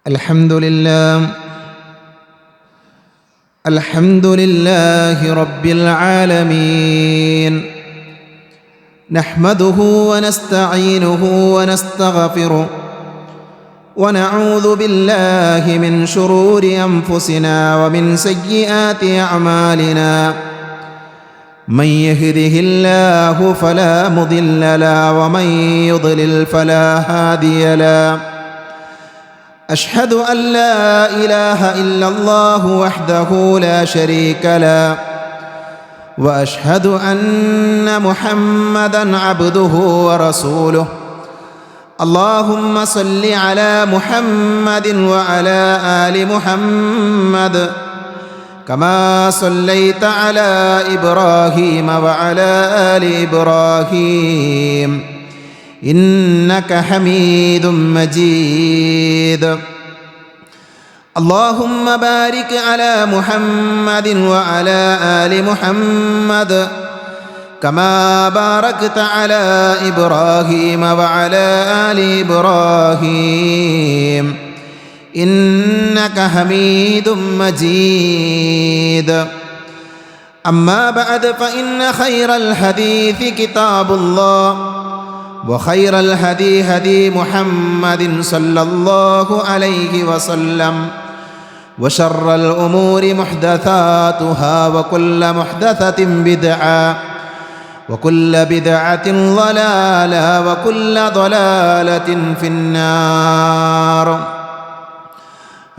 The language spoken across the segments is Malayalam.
الحمد لله رب العالمين، نحمده ونستعينه ونستغفره ونعوذ بالله من شرور أنفسنا ومن سيئات أعمالنا، من يهده الله فلا مضل له ومن يضلل فلا هادي له. أشهد أن لا إله إلا الله وحده لا شريك له، وأشهد أن محمدًا عبده ورسوله. اللهم صل على محمد وعلى آل محمد كما صليت على إبراهيم وعلى آل إبراهيم إنك حميد مجيد. اللهم بارك على محمد وعلى آل محمد كما باركت على إبراهيم وعلى آل إبراهيم إنك حميد مجيد. أما بعد، فإن خير الحديث كتاب الله، وخير الهدي هدي محمد صلى الله عليه وسلم، وشر الأمور محدثاتها، وكل محدثة بدعة، وكل بدعة ضلالة، وكل ضلالة في النار.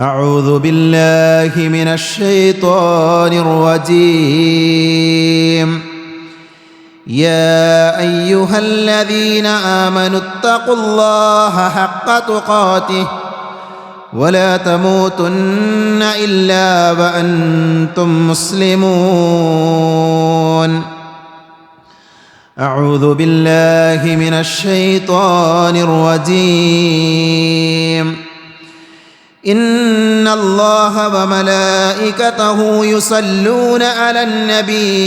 أعوذ بالله من الشيطان الرجيم. يا أيها الذين آمنوا اتقوا الله حق تقاته ولا تموتن إلا وأنتم مسلمون. أعوذ بالله من الشيطان الرجيم. إن الله وملائكته يصلون على النبي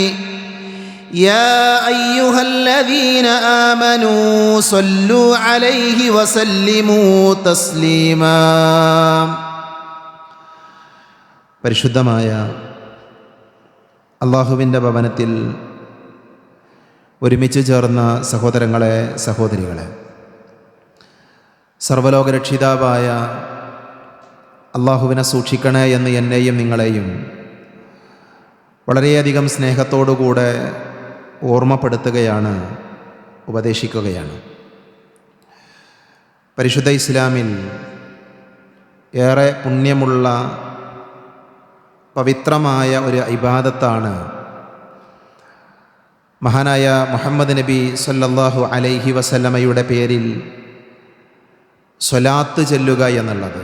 يا أيها الذين آمنوا صلوا عليه وسلموا تسليما. പരിശുദ്ധമായ അല്ലാഹുവിൻ്റെ ഭവനത്തിൽ ഒരുമിച്ച് ചേർന്ന സഹോദരങ്ങളെ, സഹോദരികളെ, സർവ്വലോകരക്ഷിതാവായ അല്ലാഹുവിനെ സൂക്ഷിക്കണേ എന്ന് എന്നെയും നിങ്ങളെയും വളരെയധികം സ്നേഹത്തോടുകൂടെ ഓർമ്മപ്പെടുത്തുകയാണ്, ഉപദേശിക്കുകയാണ്. പരിശുദ്ധ ഇസ്ലാമിൽ ഏറെ പുണ്യമുള്ള പവിത്രമായ ഒരു ഇബാദത്താണ് മഹാനായ മുഹമ്മദ് നബി സല്ലല്ലാഹു അലൈഹി വസല്ലമയുടെ പേരിൽ സ്വലാത്ത് ചൊല്ലുക എന്നുള്ളത്.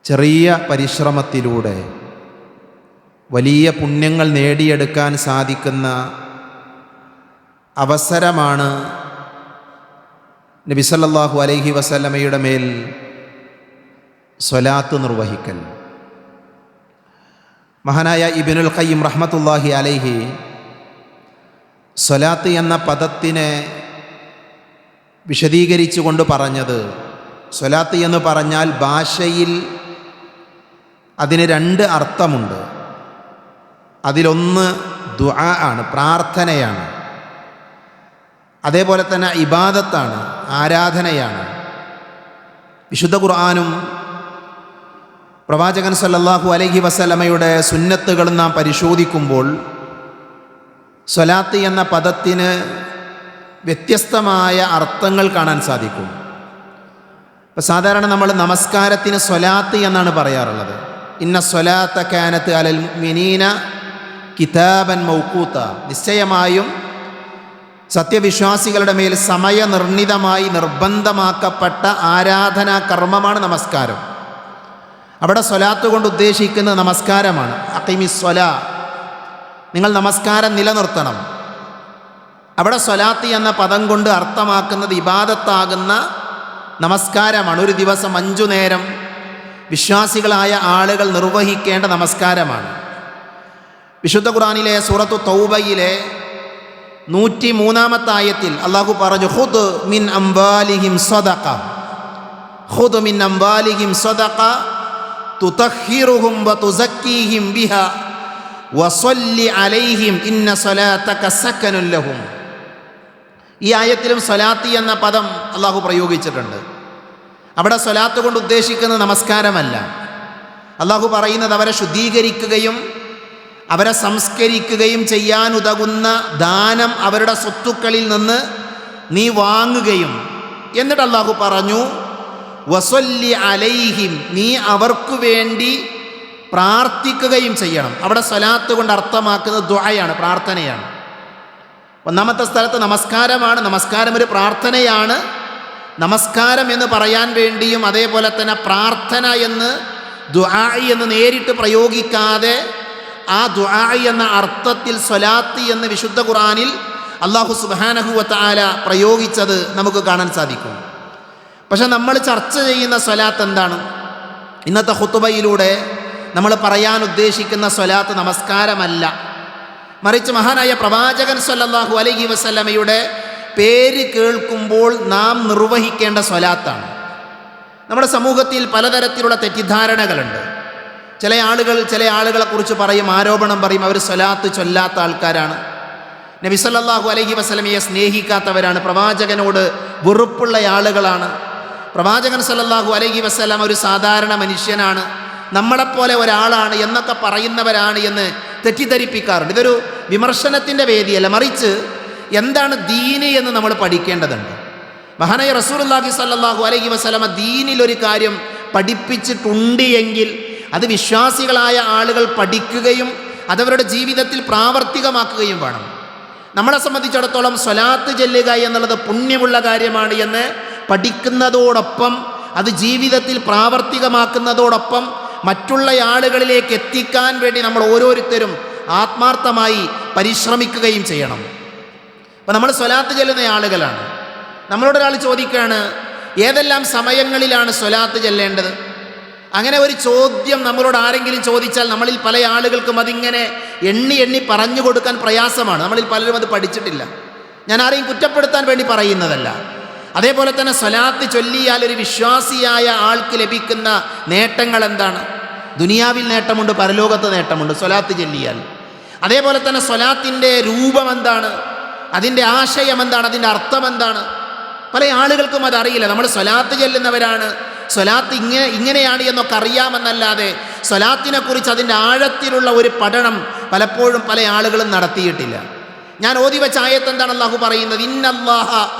ചെറിയ പരിശ്രമത്തിലൂടെ വലിയ പുണ്യങ്ങൾ നേടിയെടുക്കാൻ സാധിക്കുന്ന അവസരമാണ് നബി സല്ലല്ലാഹു അലൈഹി വസല്ലമയുടെ മേൽ സ്വലാത്ത് നിർവഹിക്കൽ. മഹാനായ ഇബ്നുൽ ഖയ്യിം റഹ്മത്തുള്ളാഹി അലൈഹി സ്വലാത്ത് എന്ന പദത്തിനെ വിശദീകരിച്ചുകൊണ്ട് പറഞ്ഞത്, സ്വലാത്ത് എന്ന് പറഞ്ഞാൽ ഭാഷയിൽ അതിന് രണ്ട് അർത്ഥമുണ്ട്. അതിലൊന്ന് ദുആ ആണ്, പ്രാർത്ഥനയാണ്. അതേപോലെ തന്നെ ഇബാദത്താണ്, ആരാധനയാണ്. വിശുദ്ധ ഖുർആനും പ്രവാചകൻ സല്ലല്ലാഹു അലൈഹി വസല്ലമയുടെ സുന്നത്തുകളും നാം പരിശോധിക്കുമ്പോൾ സ്വലാത്ത് എന്ന പദത്തിന് വ്യത്യസ്തമായ അർത്ഥങ്ങൾ കാണാൻ സാധിക്കും. ഇപ്പോൾ സാധാരണ നമ്മൾ നമസ്കാരത്തിന് സ്വലാത്ത് എന്നാണ് പറയാറുള്ളത്. ഇന്ന സ്വലാത്ത കാനത്ത് അലൽ മുഅ്മിനീന കിതാബൻ മൗഖൂത. നിശ്ചയമായും സത്യവിശ്വാസികളുടെ മേൽ സമയനിർണിതമായി നിർബന്ധമാക്കപ്പെട്ട ആരാധനാ കർമ്മമാണ് നമസ്കാരം. അവിടെ സ്വലാത്ത് കൊണ്ട് ഉദ്ദേശിക്കുന്നത് നമസ്കാരമാണ്. അഖീമിസ്വലാ, നിങ്ങൾ നമസ്കാരം നിലനിർത്തണം. അവിടെ സ്വലാത്ത് എന്ന പദം കൊണ്ട് അർത്ഥമാക്കുന്നത് ഇബാദത്താകുന്ന നമസ്കാരമാണ്. ഒരു ദിവസം 5 നേരം വിശ്വാസികളായ ആളുകൾ നിർവഹിക്കേണ്ട നമസ്കാരമാണ്. വിശുദ്ധ ഖുർആനിലെ സൂറത്തു തൗബയിലെ 103-ാമത്തെ ആയത്തിൽ അല്ലാഹു പറഞ്ഞു, ഖുദ് മിൻ അംവാലിഹിം സദഖ ഖുദ് മിൻ അംവാലിഹിം സദഖ തുതഹിറുഹും വതുസക്കീഹിം ബിഹാ വസല്ലി അലൈഹിം ഇന്ന സ്വലാത്തക സകനുൻ ലഹും. ഈ ആയത്തിലും സ്വലാത്തി എന്ന പദം അള്ളാഹു പ്രയോഗിച്ചിട്ടുണ്ട്. അവിടെ സ്വലാത്ത് കൊണ്ട് ഉദ്ദേശിക്കുന്നത് നമസ്കാരമല്ല. അള്ളാഹു പറയുന്നത് അവരെ ശുദ്ധീകരിക്കുകയും അവരെ സംസ്കരിക്കുകയും ചെയ്യാനുതകുന്ന ദാനം അവരുടെ സ്വത്തുക്കളിൽ നിന്ന് നീ വാങ്ങുകയും, എന്നിട്ട് അള്ളാഹു പറഞ്ഞു വസല്ലി അലൈഹിം, നീ അവർക്കു വേണ്ടി പ്രാർത്ഥിക്കുകയും ചെയ്യണം. അവിടെ സ്വലാത്ത് കൊണ്ട് അർത്ഥമാക്കുന്നത് ദുആയാണ്, പ്രാർത്ഥനയാണ്. ഒന്നാമത്തെ സ്ഥലത്ത് നമസ്കാരമാണ്, നമസ്കാരം ഒരു പ്രാർത്ഥനയാണ്. നമസ്കാരം എന്ന് പറയാൻ വേണ്ടിയും അതേപോലെ തന്നെ പ്രാർത്ഥന എന്ന് ദുആ എന്ന് നേരിട്ട് പ്രയോഗിക്കാതെ ആ ദുആ എന്ന അർത്ഥത്തിൽ സ്വലാത്ത് എന്ന് വിശുദ്ധ ഖുർആനിൽ അല്ലാഹു സുബ്ഹാനഹു വ തആല പ്രയോഗിച്ചത് നമുക്ക് കാണാൻ സാധിക്കും. പക്ഷെ നമ്മൾ ചർച്ച ചെയ്യുന്ന സ്വലാത്ത് എന്താണ്? ഇന്നത്തെ ഖുതുബയിലൂടെ നമ്മൾ പറയാൻ ഉദ്ദേശിക്കുന്ന സ്വലാത്ത് നമസ്കാരമല്ല, മറിച്ച് മഹാനായ പ്രവാചകൻ സല്ലല്ലാഹു അലൈഹി വസല്ലമയുടെ പേര് കേൾക്കുമ്പോൾ നാം നിർവഹിക്കേണ്ട സ്വലാത്താണ്. നമ്മുടെ സമൂഹത്തിൽ പലതരത്തിലുള്ള തെറ്റിദ്ധാരണകളുണ്ട്. ചില ആളുകളെ കുറിച്ച് പറയും, ആരോപണം പറയും, അവർ സ്വലാത്ത് ചൊല്ലാത്ത ആൾക്കാരാണ്, നബി സല്ലല്ലാഹു അലൈഹി വസല്ലമയെ സ്നേഹിക്കാത്തവരാണ്, പ്രവാചകനോട് വെറുപ്പുള്ള ആളുകളാണ്, പ്രവാചകൻ സല്ലല്ലാഹു അലൈഹി വസല്ലം ഒരു സാധാരണ മനുഷ്യനാണ്, നമ്മളെപ്പോലെ ഒരാളാണ് എന്നൊക്കെ പറയുന്നവരാണ് എന്ന് തെറ്റിദ്ധരിപ്പിക്കാറുണ്ട്. ഇതൊരു വിമർശനത്തിൻ്റെ വേദിയല്ല, മറിച്ച് എന്താണ് ദീന് എന്ന് നമ്മൾ പഠിക്കേണ്ടതുണ്ട്. മഹാനായ റസൂലുള്ളാഹി സ്വല്ലല്ലാഹു അലൈഹി വസല്ലമ ദീനിലൊരു കാര്യം പഠിപ്പിച്ചിട്ടുണ്ട് എങ്കിൽ അത് വിശ്വാസികളായ ആളുകൾ പഠിക്കുകയും അതവരുടെ ജീവിതത്തിൽ പ്രാവർത്തികമാക്കുകയും വേണം. നമ്മളെ സംബന്ധിച്ചിടത്തോളം സ്വലാത്ത് ചെല്ലുക എന്നുള്ളത് പുണ്യമുള്ള കാര്യമാണ് എന്ന് പഠിക്കുന്നതോടൊപ്പം അത് ജീവിതത്തിൽ പ്രാവർത്തികമാക്കുന്നതോടൊപ്പം മറ്റുള്ള ആളുകളിലേക്ക് എത്തിക്കാൻ വേണ്ടി നമ്മൾ ഓരോരുത്തരും ആത്മാർത്ഥമായി പരിശ്രമിക്കുകയും ചെയ്യണം. അപ്പം നമ്മൾ സ്വലാത്ത് ചെല്ലുന്ന ആളുകളാണ്. നമ്മളോടൊരാൾ ചോദിക്കുകയാണ്, ഏതെല്ലാം സമയങ്ങളിലാണ് സ്വലാത്ത് ചെല്ലേണ്ടത്? അങ്ങനെ ഒരു ചോദ്യം നമ്മളോട് ആരെങ്കിലും ചോദിച്ചാൽ നമ്മളിൽ പല ആളുകൾക്കും അതിങ്ങനെ എണ്ണി എണ്ണി പറഞ്ഞു കൊടുക്കാൻ പ്രയാസമാണ്. നമ്മളിൽ പലരും അത് പഠിച്ചിട്ടില്ല. ഞാൻ ആരെയും കുറ്റപ്പെടുത്താൻ വേണ്ടി പറയുന്നതല്ല. അതേപോലെ തന്നെ സ്വലാത്ത് ചൊല്ലിയാൽ ഒരു വിശ്വാസിയായ ആൾക്ക് ലഭിക്കുന്ന നേട്ടങ്ങൾ എന്താണ്? ദുനിയാവിൽ നേട്ടമുണ്ട്, പരലോകത്ത് നേട്ടമുണ്ട് സ്വലാത്ത് ചൊല്ലിയാൽ. അതേപോലെ തന്നെ സ്വലാത്തിൻ്റെ രൂപം എന്താണ്, അതിൻ്റെ ആശയം എന്താണ്, അതിൻ്റെ അർത്ഥം എന്താണ്? പല ആളുകൾക്കും അതറിയില്ല. നമ്മൾ സ്വലാത്ത് ചെല്ലുന്നവരാണ്, സ്വലാത്ത് ഇങ്ങനെയാണ് എന്നൊക്കെ അറിയാമെന്നല്ലാതെ സ്വലാത്തിനെക്കുറിച്ച് അതിൻ്റെ ആഴത്തിലുള്ള ഒരു പഠനം പലപ്പോഴും പല ആളുകളും നടത്തിയിട്ടില്ല. ഞാൻ ഓതി വെച്ച ആയത്ത് എന്താണ് അല്ലാഹു പറയുന്നത്? ഇന്നല്ലാഹ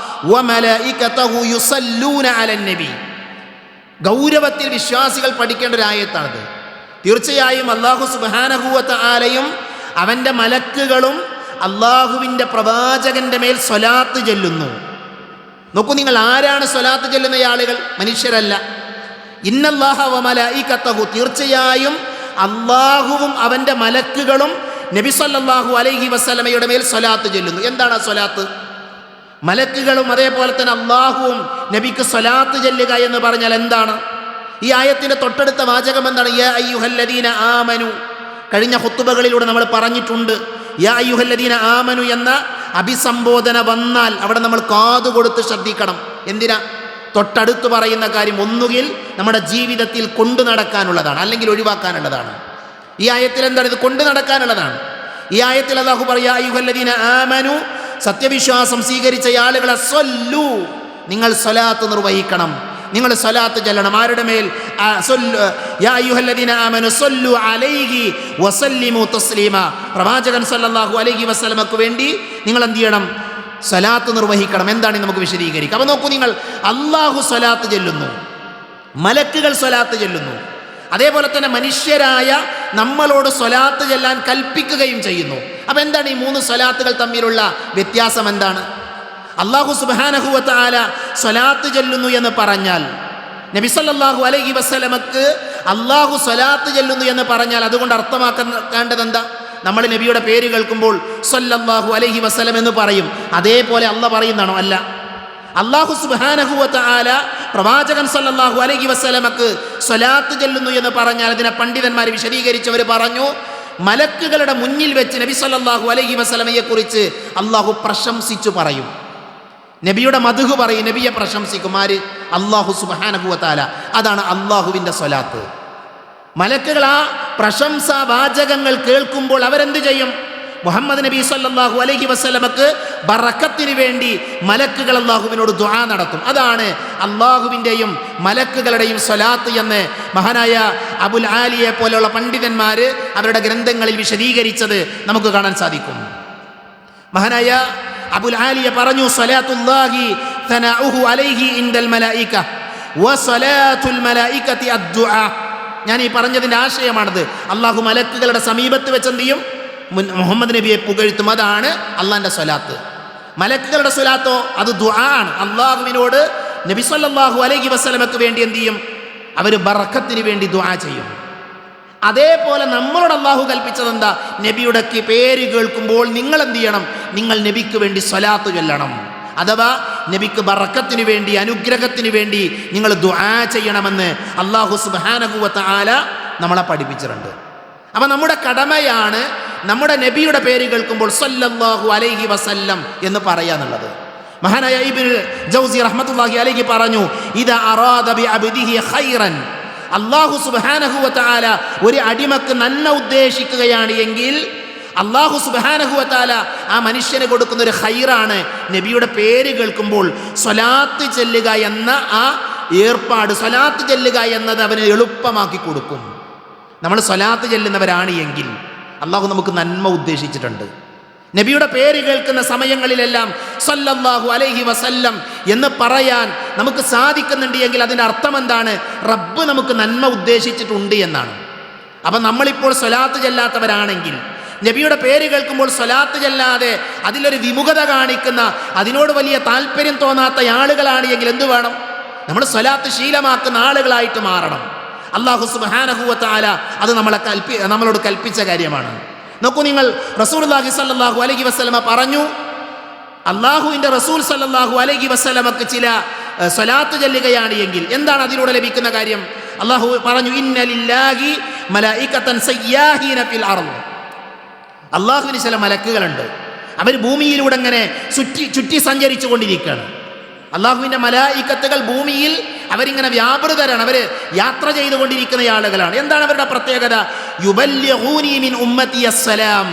വമലായികതഹു യുസല്ലൂന അലൻ നബി. ഗൗരവത്തിൽ വിശ്വാസികൾ പഠിക്കേണ്ട ഒരു ആയത്താണത്. തീർച്ചയായും അല്ലാഹു സുബ്ഹാനഹു വ തആലയും അവൻ്റെ മലക്കുകളും അല്ലാഹുവിൻ്റെ പ്രവാചകൻ്റെ മേൽ സ്വലാത്ത് ചൊല്ലുന്നു. നോക്കൂ, നിങ്ങൾ ആരാണ് സ്വലാത്ത് ചൊല്ലുന്ന ആളുകൾ? മനുഷ്യരല്ല. ഇന്നല്ലാഹ വമലായികതഹു, തീർച്ചയായും അല്ലാഹുവും അവൻ്റെ മലക്കുകളും നബി സല്ലല്ലാഹു അലൈഹി വസല്ലമയുടെ മേൽ സ്വലാത്ത് ചൊല്ലുന്നു. എന്താണ് സ്വലാത്ത്? മലക്കുകളും അതേപോലെ തന്നെ അല്ലാഹുവും നബിക്ക് സ്വലാത്ത് ചൊല്ലുക എന്ന് പറഞ്ഞാൽ എന്താണ്? ഈ ആയത്തിൻ്റെ തൊട്ടടുത്ത വാചകം എന്താണ്? യാ അയ്യുഹല്ലദീന ആമനു. കഴിഞ്ഞ ഖുത്ബകളിലൂടെ നമ്മൾ പറഞ്ഞിട്ടുണ്ട്, യാ അയ്യുഹല്ലദീന ആമനു എന്ന അഭിസംബോധന വന്നാൽ അവിടെ നമ്മൾ കാതുകൊടുത്ത് ശ്രദ്ധിക്കണം. എന്തിനാ? തൊട്ടടുത്ത് പറയുന്ന കാര്യം ഒന്നുകിൽ നമ്മുടെ ജീവിതത്തിൽ കൊണ്ടു നടക്കാനുള്ളതാണ്, അല്ലെങ്കിൽ ഒഴിവാക്കാനുള്ളതാണ്. ഈ ആയത്തിൽ എന്താണ്? ഇത് കൊണ്ടു നടക്കാനുള്ളതാണ്. ഈ ആയത്തിൽ അല്ലാഹു പറയാ, അയ്യുഹല്ലദീന ആമനു, സത്യവിശ്വാസം സ്വീകരിച്ച ആളുകളെ സ്വല്ലു, നിങ്ങൾ സ്വലാത്ത് നിർവഹിക്കണം, നിങ്ങൾ സ്വലാത്ത് ചൊല്ലണം. ആരുടെ മേൽ? യാ അയ്യുഹല്ലദീന ആമനു സ്വല്ലു അലൈഹി വസല്ലിമു തസ്ലീമ. പ്രവാചകൻ സല്ലല്ലാഹു അലൈഹി വസല്ലമക്ക് വേണ്ടി നിങ്ങൾ എന്ത് ചെയ്യണം? സ്വലാത്ത് നിർവഹിക്കണം. എന്താണ് നമുക്ക് വിശദീകരിക്കാം. അപ്പോൾ നോക്കൂ, നിങ്ങൾ അല്ലാഹു സ്വലാത്ത് ചൊല്ലുന്നു, മലക്കുകൾ സ്വലാത്ത് ചൊല്ലുന്നു, അതേപോലെ തന്നെ മനുഷ്യരായ നമ്മളോട് സ്വലാത്ത് ചെല്ലാൻ കൽപ്പിക്കുകയും ചെയ്യുന്നു. അപ്പം എന്താണ് ഈ മൂന്ന് സ്വലാത്തുകൾ തമ്മിലുള്ള വ്യത്യാസം? എന്താണ്? അല്ലാഹു സുബ്ഹാനഹു വ തആല സ്വലാത്ത് ചൊല്ലുന്നു എന്ന് പറഞ്ഞാൽ, നബി സല്ലല്ലാഹു അലൈഹി വസല്ലമക്ക് അല്ലാഹു സ്വലാത്ത് ചൊല്ലുന്നു എന്ന് പറഞ്ഞാൽ അതുകൊണ്ട് അർത്ഥമാക്കേണ്ടത് എന്താ? നമ്മൾ നബിയുടെ പേര് കേൾക്കുമ്പോൾ സല്ലല്ലാഹു അലൈഹി വസല്ലം എന്ന് പറയും. അതേപോലെ അല്ലാഹ് പറയുന്നതാണോ? അല്ല. അല്ലാഹു സുബ്ഹാനഹു വ തആല പ്രവാചകൻ സല്ലല്ലാഹു അലൈഹി വസല്ലമക്ക് സ്വലാത്ത് ചൊല്ലുന്നു എന്ന് പറഞ്ഞാൽ അതിനെ പണ്ഡിതന്മാർ വിശദീകരിച്ചവർ പറഞ്ഞു, മലക്കുകളുടെ മുന്നിൽ വെച്ച് നബി സല്ലല്ലാഹു അലൈഹി വസല്ലമയെ കുറിച്ച് അല്ലാഹു പ്രശംസിച്ചു പറയും. നബിയുടെ മദ്ഹ് പറയും, നബിയെ പ്രശംസിക്കും. ആര്? അല്ലാഹു സുബ്ഹാനഹു വ തആല. അതാണ് അല്ലാഹുവിൻ്റെ സ്വലാത്ത്. മലക്കുകൾ ആ പ്രശംസാ വാചകങ്ങൾ കേൾക്കുമ്പോൾ അവരെന്ത് ചെയ്യും? മുഹമ്മദ് നബി സല്ലല്ലാഹു അലൈഹി വസല്ലമക്ക് ബറക്കത്തിന് വേണ്ടി മലക്കുകൾ അല്ലാഹുവിനോട് ദുആ നടത്തും. അതാണ് അല്ലാഹുവിൻ്റെയും മലക്കുകളുടെയും സ്വലാത്ത് എന്ന് മഹാനായ അബുൽ ആലിയെ പോലെയുള്ള പണ്ഡിതന്മാർ അവരുടെ ഗ്രന്ഥങ്ങളിൽ വിശദീകരിച്ചത് നമുക്ക് കാണാൻ സാധിക്കും. മഹാനായ അബുൽ ആലിയ പറഞ്ഞു, സ്വലാത്തുല്ലാഹി തനഉഹു അലൈഹി ഇൻദൽ മലായിക വസലാത്തുൽ മലായികതി അദ്ദുആ. ഞാൻ ഈ പറഞ്ഞതിൻ്റെ ആശയമാണത്. അല്ലാഹു മലക്കുകളുടെ സമീപത്ത് വെച്ച് എന്ത് ചെയ്യും? മുഹമ്മദ് നബിയെ പുകഴ്ത്തും. അതാണ് അള്ളാഹിൻ്റെ സ്വലാത്ത്. മലക്കുകളുടെ സ്വലാത്തോ അത് ദുആ ആണ്. അള്ളാഹുവിനോട് നബി സല്ലല്ലാഹു അലൈഹി വസല്ലമക്ക് വേണ്ടി എന്ത് ചെയ്യും? അവർ ബറക്കത്തിന് വേണ്ടി ദുആ ചെയ്യും. അതേപോലെ നമ്മളോട് അള്ളാഹു കൽപ്പിച്ചത് എന്താ? നബിയുടെ പേര് കേൾക്കുമ്പോൾ നിങ്ങൾ എന്ത് ചെയ്യണം? നിങ്ങൾ നബിക്ക് വേണ്ടി സ്വലാത്ത് ചൊല്ലണം. അഥവാ നബിക്ക് ബറക്കത്തിന് വേണ്ടി, അനുഗ്രഹത്തിന് വേണ്ടി നിങ്ങൾ ദുആ ചെയ്യണമെന്ന് അല്ലാഹു സുബ്ഹാനഹു വ തആല നമ്മളെ പഠിപ്പിച്ചിട്ടുണ്ട്. അപ്പം നമ്മുടെ കടമയാണ് നമ്മുടെ നബിയുടെ പേര് കേൾക്കുമ്പോൾ സല്ലല്ലാഹു അലൈഹി വസല്ലം എന്ന് പറയാന്നുള്ളത്. മഹാനായ ഇബ്നുൽ ജൗസി റഹ്മത്തുള്ളാഹി അലൈഹി പറഞ്ഞു, ഇദാ അറാദ ബി അബ്ദിഹി ഖൈറൻ, അല്ലാഹു സുബ്ഹാനഹു വ തആല ഒരു അടിമക്ക് നന്മ ഉദ്ദേശിക്കുകയാണ് എങ്കിൽ അല്ലാഹു സുബ്ഹാനഹു വ തആല ആ മനുഷ്യന് കൊടുക്കുന്ന ഒരു ഖൈറാണ് നബിയുടെ പേര് കേൾക്കുമ്പോൾ സ്വലാത്ത് ചെല്ലുക എന്ന ആ ഏർപ്പാട്. സ്വലാത്ത് ചെല്ലുക എന്നത് അവന് എളുപ്പമാക്കി കൊടുക്കും. നമ്മൾ സ്വലാത്ത് ചെല്ലുന്നവരാണ് എങ്കിൽ അള്ളാഹു നമുക്ക് നന്മ ഉദ്ദേശിച്ചിട്ടുണ്ട്. നബിയുടെ പേര് കേൾക്കുന്ന സമയങ്ങളിലെല്ലാം സല്ലല്ലാഹു അലൈഹി വസല്ലം എന്ന് പറയാൻ നമുക്ക് സാധിക്കുന്നുണ്ട് എങ്കിൽ അതിൻ്റെ അർത്ഥം എന്താണ്? റബ്ബ് നമുക്ക് നന്മ ഉദ്ദേശിച്ചിട്ടുണ്ട് എന്നാണ്. അപ്പം നമ്മളിപ്പോൾ സ്വലാത്ത് ചെല്ലാത്തവരാണെങ്കിൽ, നബിയുടെ പേര് കേൾക്കുമ്പോൾ സ്വലാത്ത് ചെല്ലാതെ അതിലൊരു വിമുഖത കാണിക്കുന്ന, അതിനോട് വലിയ താല്പര്യം തോന്നാത്ത ആളുകളാണ് എങ്കിൽ എന്തു വേണം? നമ്മൾ സ്വലാത്ത് ശീലമാക്കുന്ന ആളുകളായിട്ട് മാറണം. അല്ലാഹു സുബ്ഹാനഹു വ തആല അത് നമ്മളോട് കൽപ്പിച്ച കാര്യമാണ്. നോക്കൂ നിങ്ങൾ, റസൂലുള്ളാഹി സ്വല്ലല്ലാഹു അലൈഹി വസല്ലമ പറഞ്ഞു, അല്ലാഹുവിൻ്റെ റസൂൽ സ്വല്ലല്ലാഹു അലൈഹി വസല്ലമക്ക് ചില സ്വലാത്ത് ചൊല്ലുകയാണ് എങ്കിൽ എന്താണ് അതിലൂടെ ലഭിക്കുന്ന കാര്യം? അല്ലാഹു പറഞ്ഞു, ഇന്ന ലില്ലാഹി മലായികതൻ സയ്യാഹീന ഫിൽ അർള്. അല്ലാഹുവിന് ചില മലക്കുകളുണ്ട്, അവർ ഭൂമിയിലൂടെ ഇങ്ങനെ ചുറ്റി സഞ്ചരിച്ചു കൊണ്ടിരിക്കുകയാണ്. അല്ലാഹുവിൻ്റെ മലായികത്തുകൾ ഭൂമിയിൽ അവരിങ്ങനെ വ്യാപൃതരാണ്, അവർ യാത്ര ചെയ്തുകൊണ്ടിരിക്കുന്ന ആളുകളാണ്. എന്താണ് അവരുടെ പ്രത്യേകത? യുബല്ലിഗൂനി മിൻ ഉമ്മത്തി അസ്സലാം,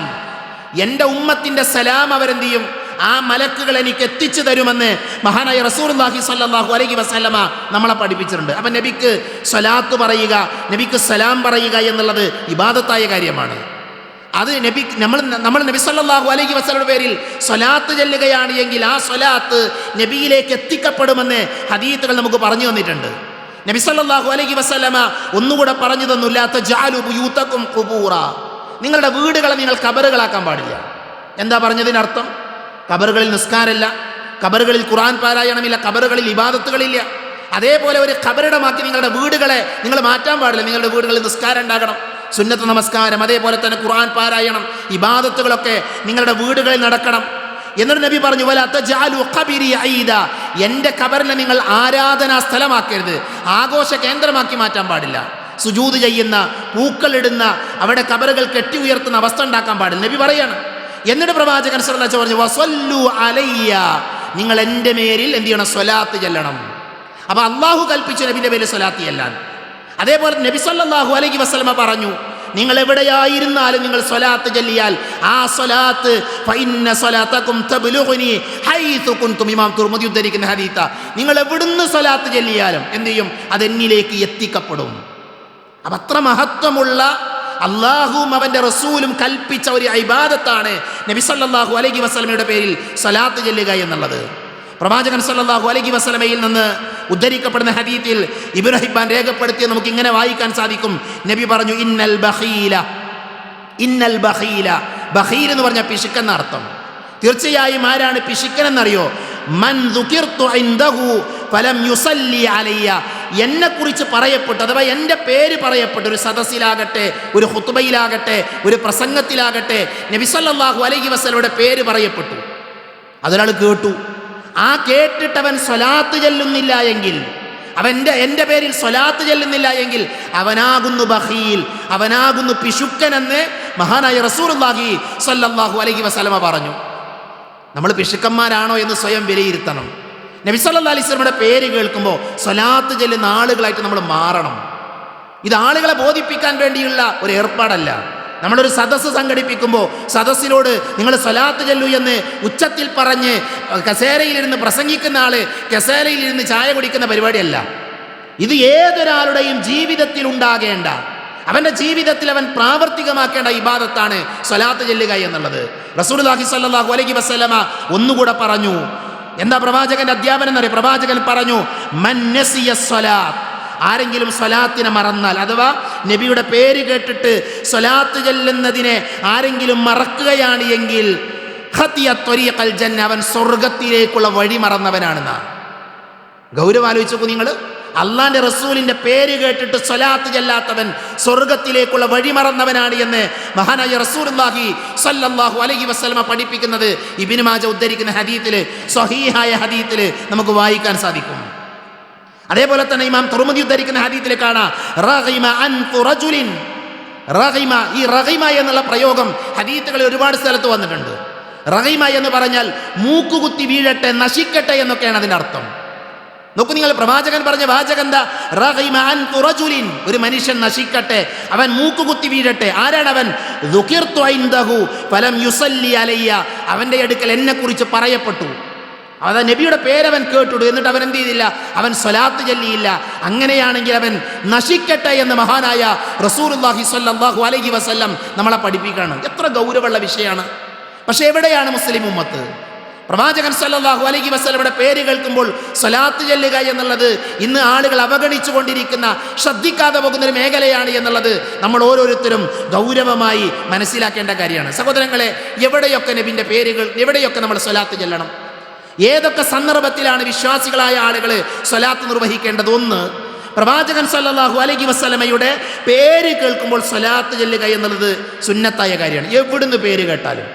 എൻ്റെ ഉമ്മത്തിൻ്റെ സലാം അവരെന്ത് ചെയ്യും? ആ മലക്കുകൾ എനിക്ക് എത്തിച്ചു തരുമെന്ന് മഹാനായ റസൂലുള്ളാഹി സ്വല്ലല്ലാഹു അലൈഹി വസല്ലമ നമ്മളെ പഠിപ്പിച്ചിട്ടുണ്ട്. അപ്പം നബിക്ക് സ്വലാത്ത് പറയുക, നബിക്ക് സലാം പറയുക എന്നുള്ളത് ഇബാദത്തായ കാര്യമാണ്. അത് നമ്മൾ നബി സല്ലല്ലാഹു അലൈഹി വസല്ലമയുടെ പേരിൽ സ്വലാത്ത് ചെല്ലുകയാണ് എങ്കിൽ ആ സ്വലാത്ത് നബിയിലേക്ക് എത്തിക്കപ്പെടുമെന്ന് ഹദീത്തുകൾ നമുക്ക് പറഞ്ഞു തന്നിട്ടുണ്ട്. നബി സല്ലല്ലാഹു അലൈഹി വസല്ലമ ഒന്നുകൂടെ പറഞ്ഞു തന്നു, ലാ തജഅലു ബുയൂതകും ഖുബൂറ, നിങ്ങളുടെ വീടുകളെ നിങ്ങൾ ഖബറുകളാക്കാൻ പാടില്ല. എന്താ പറഞ്ഞതിനർത്ഥം? ഖബറുകളിൽ നിസ്കാരമില്ല, ഖബറുകളിൽ ഖുർആൻ പാരായണമില്ല, ഖബറുകളിൽ ഇബാദത്തുകളില്ല. അതേപോലെ ഒരു ഖബറിടമാക്കി നിങ്ങളുടെ വീടുകളെ നിങ്ങൾ മാറ്റാൻ പാടില്ല. നിങ്ങളുടെ വീടുകളിൽ നിസ്കാരം ഉണ്ടാകണം, സുന്നത്ത് നമസ്കാരം, അതേപോലെ തന്നെ ഖുർആൻ പാരായണം, ഇബാദത്തുകളൊക്കെ നിങ്ങളുടെ വീടുകളിൽ നടക്കണം. എന്നിട്ട് നബി പറഞ്ഞു, വലാ തജഅലു ഖബരി ഈദ, എൻ്റെ ഖബറിനെ നിങ്ങൾ ആരാധനാ സ്ഥലമാക്കരുത്, ആഘോഷ കേന്ദ്രമാക്കി മാറ്റാൻ പാടില്ല. സുജൂദ് ചെയ്യുന്ന, പൂക്കളിടുന്ന, അവിടെ ഖബറുകൾ കെട്ടി ഉയർത്തുന്ന അവസ്ഥ ഉണ്ടാക്കാൻ പാടില്ല നബി പറയാണ്. എന്നിട്ട് പ്രവാചകൻ സല്ലല്ലാഹു അലൈഹി വസല്ലം പറഞ്ഞു, വസല്ലു അലയ്യ, നിങ്ങൾ എൻ്റെ മേലിൽ എന്ത് ചെയ്യണം? സ്വലാത്ത് ചെല്ലണം. അപ്പോൾ അള്ളാഹു കൽപ്പിച്ചു നബിൻ്റെ പേരിൽ സ്വലാത്ത് ചെല്ലാൻ. അതേപോലെ നബി സല്ലല്ലാഹു അലൈഹി വസല്ലമ പറഞ്ഞു, നിങ്ങൾ എവിടെയായിരുന്നാലും നിങ്ങൾ സ്വലാത്ത് ചൊല്ലിയാൽ ആ സ്വലാത്ത് ഫഇന്ന സ്വലാതകും തബ്ലുഗുനി ഹൈതു കുൻതും, ഇമാം തുർമുദി ഉദ്ധരിക്കുന്ന ഹദീത്ത, നിങ്ങൾ എവിടുന്ന് സ്വലാത്ത് ചൊല്ലിയാലും എന്ത് ചെയ്യും? അത് എന്നിലേക്ക് എത്തിക്കപ്പെടും. അപ്പം അത്ര മഹത്വമുള്ള അള്ളാഹുവും അവൻ്റെ റസൂലും കൽപ്പിച്ച ഒരു ഇബാദത്താണ് നബി സല്ലല്ലാഹു അലൈഹി വസല്ലമയുടെ പേരിൽ സ്വലാത്ത് ചൊല്ലുക എന്നുള്ളത്. പ്രവാചകൻ സല്ലല്ലാഹു അലൈഹി വസല്ലമയിൽ നിന്ന് ഉദ്ധരിക്കപ്പെടുന്ന ഹദീത്തിൽ ഇബ്നു ഹിബ്ബാൻ രേഖപ്പെടുത്തിയ നമുക്ക് ഇങ്ങനെ വായിക്കാൻ സാധിക്കും. നബി പറഞ്ഞു, ഇന്നൽ ബഖീല, ബഖീൽ എന്ന് പറഞ്ഞാൽ പിശുക്കൻ എന്നർത്ഥം. തീർച്ചയായും ആരാണ് പിശുക്കൻ എന്നറിയോ? മൻ ദുകിർതു ഇൻദഹു ഫലം യുസല്ലി അലയ്യ, എന്നെക്കുറിച്ച് പറയപ്പെട്ടു, അഥവാ എൻ്റെ പേര് പറയപ്പെട്ടു ഒരു സദസ്സിലാകട്ടെ, ഒരു ഖുത്ബയിലാകട്ടെ, ഒരു പ്രസംഗത്തിലാകട്ടെ, നബി സല്ലല്ലാഹു അലൈഹി വസല്ലമയുടെ പേര് പറയപ്പെട്ടു, അതൊരാൾ കേട്ടു. ആ കേട്ടിട്ടവൻ സ്വലാത്ത് ചെല്ലുന്നില്ല എങ്കിൽ, എൻ്റെ പേരിൽ സ്വലാത്ത് ചെല്ലുന്നില്ല എങ്കിൽ അവനാകുന്നു ബഖീൽ, അവനാകുന്നു പിശുക്കൻ എന്ന് മഹാനായ റസൂലുള്ളാഹി സ്വല്ലല്ലാഹു അലൈഹി വസല്ലമ പറഞ്ഞു. നമ്മൾ പിശുക്കന്മാരാണോ എന്ന് സ്വയം വിലയിരുത്തണം. നബി സല്ലല്ലാഹു അലൈഹി വസല്ലമയുടെ പേര് കേൾക്കുമ്പോൾ സ്വലാത്ത് ചൊല്ലുന്ന ആളുകളായിട്ട് നമ്മൾ മാറണം. ഇത് ആളുകളെ ബോധിപ്പിക്കാൻ വേണ്ടിയുള്ള ഒരു ഏർപ്പാടല്ല. നമ്മളൊരു സദസ്സ് സംഘടിപ്പിക്കുമ്പോൾ സദസ്സിനോട് നിങ്ങൾ സ്വലാത്ത് ചൊല്ലൂ എന്ന് ഉച്ചത്തിൽ പറഞ്ഞ് കസേരയിലിരുന്ന് പ്രസംഗിക്കുന്ന ആള് കസേരയിലിരുന്ന് ചായ കുടിക്കുന്ന പരിപാടിയല്ല. ഇത് ഏതൊരാളുടെയും ജീവിതത്തിൽ ഉണ്ടാകേണ്ട, അവൻ്റെ ജീവിതത്തിൽ അവൻ പ്രാവർത്തികമാക്കേണ്ട ഇബാദത്താണ് സ്വലാത്ത് ചൊല്ലുക എന്നുള്ളത്. റസൂലുള്ളാഹി സ്വല്ലല്ലാഹു അലൈഹി വസല്ലമ ഒന്നുകൂടെ പറഞ്ഞു. എന്താ പ്രവാചകന്റെ അധ്യാപനം എന്നറിയാം? പ്രവാചകൻ പറഞ്ഞു, മൻ നസിയ സ്വലാത്ത്, ആരെങ്കിലും സ്വലാത്തിനെ മറന്നാൽ, അഥവാ നബിയുടെ പേര് കേട്ടിട്ട് സ്വലാത്ത് ചൊല്ലുന്നതിനെ ആരെങ്കിലും മറക്കുകയാണ് എങ്കിൽ ഖതിയ ത്വരീഖൽ ജന്ന, അവൻ സ്വർഗത്തിലേക്കുള്ള വഴി മറന്നവനാണെന്നാ. ഗൗരവം ആലോചിച്ച് നോക്കൂ നിങ്ങൾ. അള്ളാന്റെ റസൂലിന്റെ പേര് കേട്ടിട്ട് സ്വലാത്ത് ചെല്ലാത്തവൻ സ്വർഗത്തിലേക്കുള്ള വഴി മറന്നവനാണ് എന്ന് മഹാനായ റസൂലുള്ളാഹി സ്വല്ലല്ലാഹു അലൈഹി വസല്ലമ പഠിപ്പിക്കുന്നത് ഇബ്നു മാജ ഉദ്ധരിക്കുന്ന ഹദീസിൽ, സ്വഹീഹായ ഹദീസിൽ നമുക്ക് വായിക്കാൻ സാധിക്കും. അതേപോലെ തന്നെ ഇമാം തുർമുദി ഉദ്ധരിക്കുന്ന ഹദീസിൽ കാണാം, റഗിമ അൻഫു റജുലിൻ. റഗിമ, ഈ റഗിമ എന്നുള്ള പ്രയോഗം ഹദീസുകളിൽ ഒരുപാട് സ്ഥലത്ത് വന്നിട്ടുണ്ട്. റഗിമ എന്ന് പറഞ്ഞാൽ മൂക്കുകുത്തി വീഴട്ടെ, നശിക്കട്ടെ എന്നൊക്കെയാണ് അതിൻ്റെ അർത്ഥം. നോക്കൂ നിങ്ങൾ, പ്രവാചകൻ പറഞ്ഞ വാചകം എന്താ? റഗിമ അൻഫു റജുലിൻ, ഒരു മനുഷ്യൻ നശിക്കട്ടെ, അവൻ മൂക്കുകുത്തി വീഴട്ടെ. ആരാണവൻ? ദുഖിർതു ഇൻദഹു ഫലം യുസല്ലി അലയ്യ, അവൻ്റെ അടുക്കൽ എന്നെക്കുറിച്ച് പറയപ്പെട്ടു. അതാ നബിയുടെ പേരവൻ കേട്ടു, എന്നിട്ട് അവൻ എന്ത് ചെയ്തില്ല? അവൻ സ്വലാത്ത് ചൊല്ലിയില്ല. അങ്ങനെയാണെങ്കിൽ അവൻ നശിക്കട്ടെ എന്ന് മഹാനായ റസൂലുള്ളാഹി സ്വല്ലല്ലാഹു അലൈഹി വസല്ലം നമ്മളെ പഠിപ്പിക്കുകയാണ്. എത്ര ഗൗരവമുള്ള വിഷയമാണ്. പക്ഷെ എവിടെയാണ് മുസ്ലിം ഉമ്മത്ത്? പ്രവാചകൻ സല്ലല്ലാഹു അലൈഹി വസല്ലമയുടെ പേര് കേൾക്കുമ്പോൾ സ്വലാത്ത് ചൊല്ലുക എന്നുള്ളത് ഇന്ന് ആളുകൾ അവഗണിച്ചു കൊണ്ടിരിക്കുന്ന, ശ്രദ്ധിക്കാതെ പോകുന്ന ഒരു മേഖലയാണ് എന്നുള്ളത് നമ്മൾ ഓരോരുത്തരും ഗൗരവമായി മനസ്സിലാക്കേണ്ട കാര്യമാണ്. സഹോദരങ്ങളെ, എവിടെയൊക്കെ നബിൻ്റെ പേരുകൾ, എവിടെയൊക്കെ നമ്മൾ സ്വലാത്ത് ചൊല്ലണം? ഏതൊക്കെ സന്ദർഭത്തിലാണ് വിശ്വാസികളായ ആളുകൾ സ്വലാത്ത് നിർവഹിക്കേണ്ടത്? ഒന്ന്, പ്രവാചകൻ സല്ലല്ലാഹു അലൈഹി വസല്ലമയുടെ പേര് കേൾക്കുമ്പോൾ സ്വലാത്ത് ചൊല്ലുക എന്നുള്ളത് സുന്നത്തായ കാര്യമാണ്. എവിടുന്ന് പേര് കേട്ടാലും,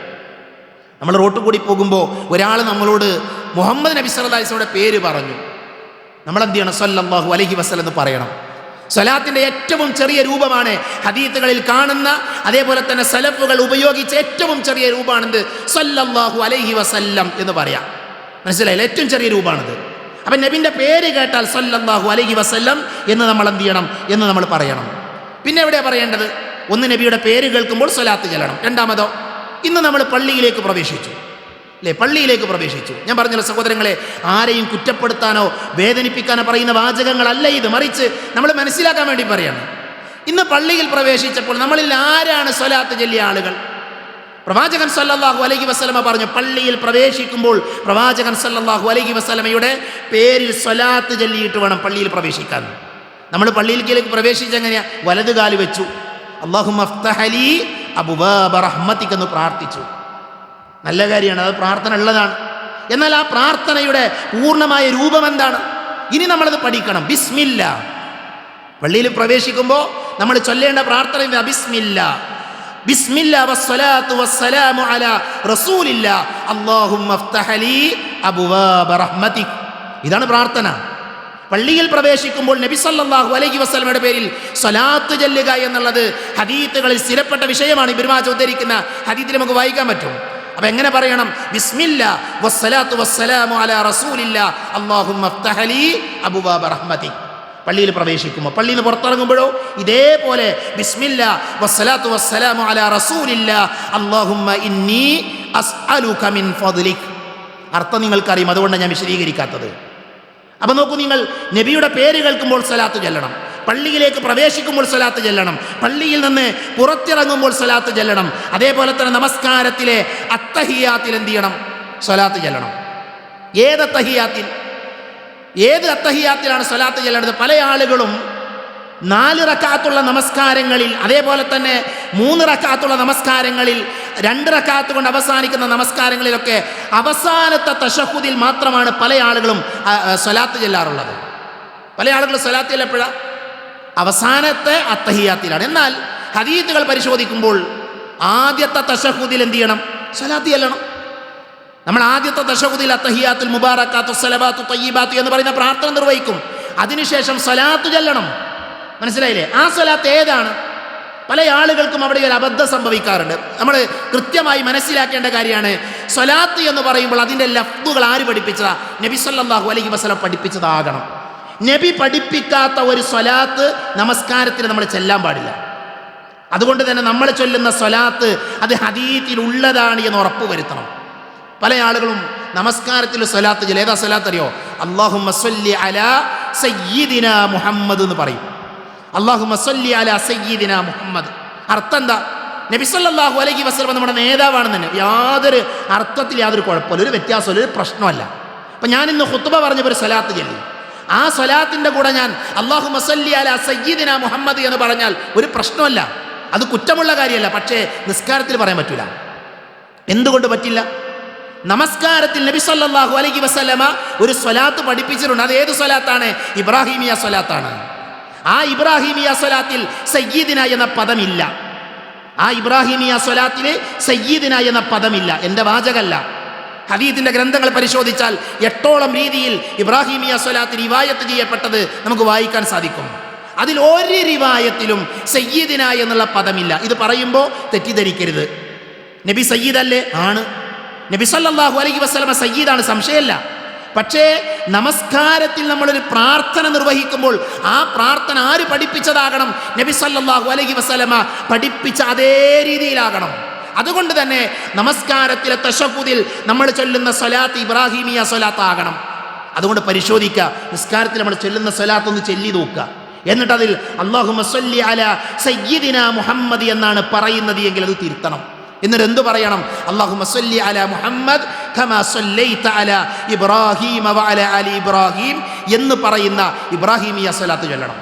നമ്മൾ റോട്ടിൽ കൂടി പോകുമ്പോൾ ഒരാൾ നമ്മളോട് മുഹമ്മദ് നബി സല്ലല്ലാഹു അലൈഹി വസല്ലമയുടെ പേര് പറഞ്ഞു, നമ്മളെന്ത് ചെയ്യണം? സല്ലല്ലാഹു അലൈഹി വസല്ലം എന്ന് പറയണം. സ്വലാത്തിൻ്റെ ഏറ്റവും ചെറിയ രൂപമാണ് ഹദീസുകളിൽ കാണുന്ന, അതേപോലെ തന്നെ സലഫുകൾ ഉപയോഗിച്ച ഏറ്റവും ചെറിയ രൂപമാണിത്, സല്ലല്ലാഹു അലൈഹി വസല്ലം എന്ന് പറയാം. മനസ്സിലായില്ല? ഏറ്റവും ചെറിയ രൂപമാണിത്. അപ്പം നബിൻ്റെ പേര് കേട്ടാൽ സല്ലല്ലാഹു അലൈഹി വസല്ലം എന്ന് നമ്മൾ എന്ത് ചെയ്യണം? എന്ന് നമ്മൾ പറയണം. പിന്നെ എവിടെയാണ് പറയേണ്ടത്? ഒന്ന്, നബിയുടെ പേര് കേൾക്കുമ്പോൾ സ്വലാത്ത് ചൊല്ലണം. രണ്ടാമതോ, ഇന്ന് നമ്മൾ പള്ളിയിലേക്ക് പ്രവേശിച്ചു, അല്ലേ? പള്ളിയിലേക്ക് പ്രവേശിച്ചു. ഞാൻ പറഞ്ഞല്ലോ സഹോദരങ്ങളെ, ആരെയും കുറ്റപ്പെടുത്താനോ വേദനിപ്പിക്കാനോ പറയുന്ന വാചകങ്ങളല്ല ഇത്, മറിച്ച് നമ്മൾ മനസ്സിലാക്കാൻ വേണ്ടി പറയാണ്. ഇന്ന് പള്ളിയിൽ പ്രവേശിച്ചപ്പോൾ നമ്മളിൽ ആരാണ് സ്വലാത്ത് ചൊല്ലിയ ആളുകൾ? പ്രവാചകൻ സല്ലല്ലാഹു അലൈഹി വസല്ലമ പറഞ്ഞു, പള്ളിയിൽ പ്രവേശിക്കുമ്പോൾ പ്രവാചകൻ സല്ലല്ലാഹു അലൈഹി വസല്ലമയുടെ പേരിൽ സ്വലാത്ത് ചൊല്ലിയിട്ട് വേണം പള്ളിയിൽ പ്രവേശിക്കാൻ. നമ്മൾ പള്ളിയിലേക്ക് പ്രവേശിച്ചെങ്ങനെയാ? വലത് കാല് വെച്ചു, അല്ലാഹുമ്മ ഫ്തഹ് ലീ അബ്വാബ റഹ്മതിക എന്ന് പ്രാർത്ഥിച്ചു. നല്ല കാര്യമാണ്, അത് പ്രാർത്ഥന ഉള്ളതാണ്. എന്നാൽ ആ പ്രാർത്ഥനയുടെ പൂർണ്ണമായ രൂപം എന്താണ്? ഇനി നമ്മളത് പഠിക്കണം. ബിസ്മില്ലാ. പള്ളിയിൽ പ്രവേശിക്കുമ്പോൾ നമ്മൾ ചൊല്ലേണ്ട പ്രാർത്ഥന ബിസ്മില്ലാ, ബിസ്മില്ലാ വസ്സലാത്തു വസ്സലാമു അലാ റസൂലില്ലാ അല്ലാഹുമ്മ ഫ്തഹ് ലീ അബ്വാബ റഹ്മതിക. ഇതാണ് പ്രാർത്ഥന. പള്ളിയിൽ പ്രവേശിക്കുമ്പോൾ നബി സല്ലല്ലാഹു അലൈഹി വസല്ലമയുടെ പേരിൽ സ്വലാത്ത് ചൊല്ലുക എന്നുള്ളത് ഹദീസുകളിൽ സ്ഥിരപ്പെട്ട വിഷയമാണ്. ഇബ്നു മാജ ഉദ്ധരിക്കുന്ന ഹദീസിൽ നമുക്ക് വായിക്കാൻ പറ്റും. അപ്പം എങ്ങനെ പറയണം? ബിസ്മില്ലാ വസ്സലാത്തു വസ്സലാമു അലാ റസൂലില്ലാ അല്ലാഹുമ്മ ഫ്തഹ് ലീ അബ്വാബ റഹ്മതിക. പള്ളിയിൽ പ്രവേശിക്കുമ്പോൾ, പള്ളിയിൽ നിന്ന് പുറത്തിറങ്ങുമ്പോഴോ ഇതേപോലെ ബിസ്മില്ലാ വസ്സലാത്തു വസ്സലാമു അലാ റസൂലില്ലാ അല്ലാഹുമ്മ ഇന്നി അസ്അലുക മിൻ ഫദ്ലിക. അർത്ഥം നിങ്ങൾക്കറിയും, അതുകൊണ്ടാണ് ഞാൻ വിശദീകരിക്കാത്തത്. അപ്പം നോക്കൂ നിങ്ങൾ, നബിയുടെ പേര് കേൾക്കുമ്പോൾ സ്വലാത്ത് ചൊല്ലണം, പള്ളിയിലേക്ക് പ്രവേശിക്കുമ്പോൾ സ്വലാത്ത് ചൊല്ലണം, പള്ളിയിൽ നിന്ന് പുറത്തിറങ്ങുമ്പോൾ സ്വലാത്ത് ചൊല്ലണം. അതേപോലെ തന്നെ നമസ്കാരത്തിലെ അത്തഹിയാത്തിൽ എന്ത് ചെയ്യണം? സ്വലാത്ത് ചൊല്ലണം. ഏത് അത്തഹിയാത്തിൽ? ഏത് അത്തഹിയാത്തിലാണ് സ്വലാത്ത് ചൊല്ലേണ്ടത്? പല ആളുകളും 4 റക്അത്തുള്ള നമസ്കാരങ്ങളിൽ, അതേപോലെ തന്നെ 3 റക്അത്തുള്ള നമസ്കാരങ്ങളിൽ, 2 റക്അത്ത് കൊണ്ട് അവസാനിക്കുന്ന നമസ്കാരങ്ങളിലൊക്കെ അവസാനത്തെ തശഹുദിൽ മാത്രമാണ് പല ആളുകളും സ്വലാത്ത് ചൊല്ലാറുള്ളത്. പല ആളുകളും സ്വലാത്ത് ചൊല്ലപ്പോഴാണ് അവസാനത്തെ അത്തഹിയാത്തിലാണ്. എന്നാൽ ഹദീസുകൾ പരിശോധിക്കുമ്പോൾ ആദ്യത്തെ തശഹുദിൽ എന്ത് ചെയ്യണം? സ്വലാത്ത് ചൊല്ലണം. നമ്മൾ ആദ്യത്തെ തശഹുദിൽ അത്തഹിയാത്തുൽ മുബാറകാത്തു സ്വലവാത്തു തയ്യിബാത്തു എന്ന് പറയുന്ന പ്രാർത്ഥന നിർവഹിക്കും. അതിനുശേഷം സ്വലാത്ത് ചൊല്ലണം. മനസ്സിലായില്ലേ? ആ സ്വലാത്ത് ഏതാണ്? പല ആളുകൾക്കും അവിടെ ഒരു അബദ്ധം സംഭവിക്കാറുണ്ട്. നമ്മൾ കൃത്യമായി മനസ്സിലാക്കേണ്ട കാര്യമാണ്, സ്വലാത്ത് എന്ന് പറയുമ്പോൾ അതിൻ്റെ ലഫ്ദുകൾ ആര് പഠിപ്പിച്ചതാ? നബി സല്ലല്ലാഹു അലൈഹി വസല്ലം പഠിപ്പിച്ചതാകണം. നബി പഠിപ്പിക്കാത്ത ഒരു സ്വലാത്ത് നമസ്കാരത്തിന് നമ്മൾ ചെല്ലാൻ പാടില്ല. അതുകൊണ്ട് തന്നെ നമ്മൾ ചൊല്ലുന്ന സ്വലാത്ത് അത് ഹദീസിലുള്ളതാണ് എന്ന് ഉറപ്പ് വരുത്തണം. പല ആളുകളും നമസ്കാരത്തിൽ സ്വലാത്ത് ചൊല്ലും. ഏതാ സ്വലാത്ത് അറിയോ? അല്ലാഹുമ്മ സ്വല്ലി അലാ സയ്യിദിനാ മുഹമ്മദ് എന്ന് പറയും. അല്ലാഹുമ്മ സ്വല്ലി അലാ സയ്യിദിനാ മുഹമ്മദ്. അർത്ഥം എന്താ? നബി സല്ലല്ലാഹു അലൈഹി വസല്ലം നമ്മുടെ നേതാവാണെന്ന് തന്നെ. യാതൊരു അർത്ഥത്തിൽ യാതൊരു കുഴപ്പമില്ല, ഒരു വ്യത്യാസമില്ല, ഒരു പ്രശ്നമല്ല. അപ്പം ഞാൻ ഇന്ന് ഖുത്ബ പറഞ്ഞപ്പോൾ ഒരു സ്വലാത്ത് ചൊല്ലി. ആ സ്വലാത്തിൻ്റെ കൂടെ ഞാൻ അല്ലാഹുമ്മ സ്വല്ലി അലാ സയ്യിദിനാ മുഹമ്മദ് എന്ന് പറഞ്ഞാൽ ഒരു പ്രശ്നമല്ല, അത് കുറ്റമുള്ള കാര്യമല്ല. പക്ഷേ നിസ്കാരത്തിൽ പറയാൻ പറ്റില്ല. എന്തുകൊണ്ട് പറ്റില്ല? നമസ്കാരത്തിൽ നബി സല്ലല്ലാഹു അലൈഹി വസല്ലമ ഒരു സ്വലാത്ത് പഠിപ്പിച്ചിട്ടുണ്ട്. അത് ഏത് സ്വലാത്താണ്? ഇബ്രാഹിമിയ സ്വലാത്താണ്. ആ ഇബ്രാഹിമിയ സ്വലാത്തിൽ സയ്യിദിന എന്ന പദമില്ല. ആ ഇബ്രാഹിമിയ സ്വലാത്തിൽ സയ്യിദിന എന്ന പദമില്ല. എൻ്റെ വാചകല്ല, ഹദീസിന്റെ ഗ്രന്ഥങ്ങൾ പരിശോധിച്ചാൽ 8ഓളം രീതിയിൽ ഇബ്രാഹിമിയ സ്വലാത്ത് റിവായത്ത് ചെയ്യപ്പെട്ടത് നമുക്ക് വായിക്കാൻ സാധിക്കും. അതിൽ ഒരു റിവായത്തിലും സയ്യിദിന എന്നുള്ള പദമില്ല. ഇത് പറയുമ്പോൾ തെറ്റിദ്ധരിക്കരുത്. നബി സയ്യിദ് അല്ലേ? ആണ്. നബി സല്ലല്ലാഹു അലൈഹി വസല്ലമ സയ്യിദാണ്, സംശയമല്ല. പക്ഷേ നമസ്കാരത്തിൽ നമ്മളൊരു പ്രാർത്ഥന നിർവഹിക്കുമ്പോൾ ആ പ്രാർത്ഥന ആര് പഠിപ്പിച്ചതാകണം? നബി സല്ലല്ലാഹു അലൈഹി വസല്ലമ പഠിപ്പിച്ച അതേ രീതിയിലാകണം. അതുകൊണ്ട് തന്നെ നമസ്കാരത്തിലെ തശഹുദിൽ നമ്മൾ ചൊല്ലുന്ന സ്വലാത്ത് ഇബ്രാഹിമിയ സ്വലാത്ത് ആകണം. അതുകൊണ്ട് പരിശോധിക്കുക, നിസ്കാരത്തിൽ നമ്മൾ ചൊല്ലുന്ന സ്വലാത്ത് ഒന്ന് ചൊല്ലി നോക്കുക. എന്നിട്ട് അതിൽ അല്ലാഹുമ്മ സ്വല്ലി അലാ സയ്യിദിനാ മുഹമ്മദ് എന്നാണ് പറയുന്നത് എങ്കിൽ അത് തിരുത്തണം. എന്നിട്ട് എന്തു പറയണം? അല്ലാഹുമ്മ സ്വല്ലി അലാ മുഹമ്മദ് കമാ സ്വല്ലൈത അലാ ഇബ്രാഹീമ വഅലാ ആലി ഇബ്രാഹീം എന്ന് പറയുന്ന ഇബ്രാഹിമിയ സ്വലാത്ത് ചൊല്ലണം.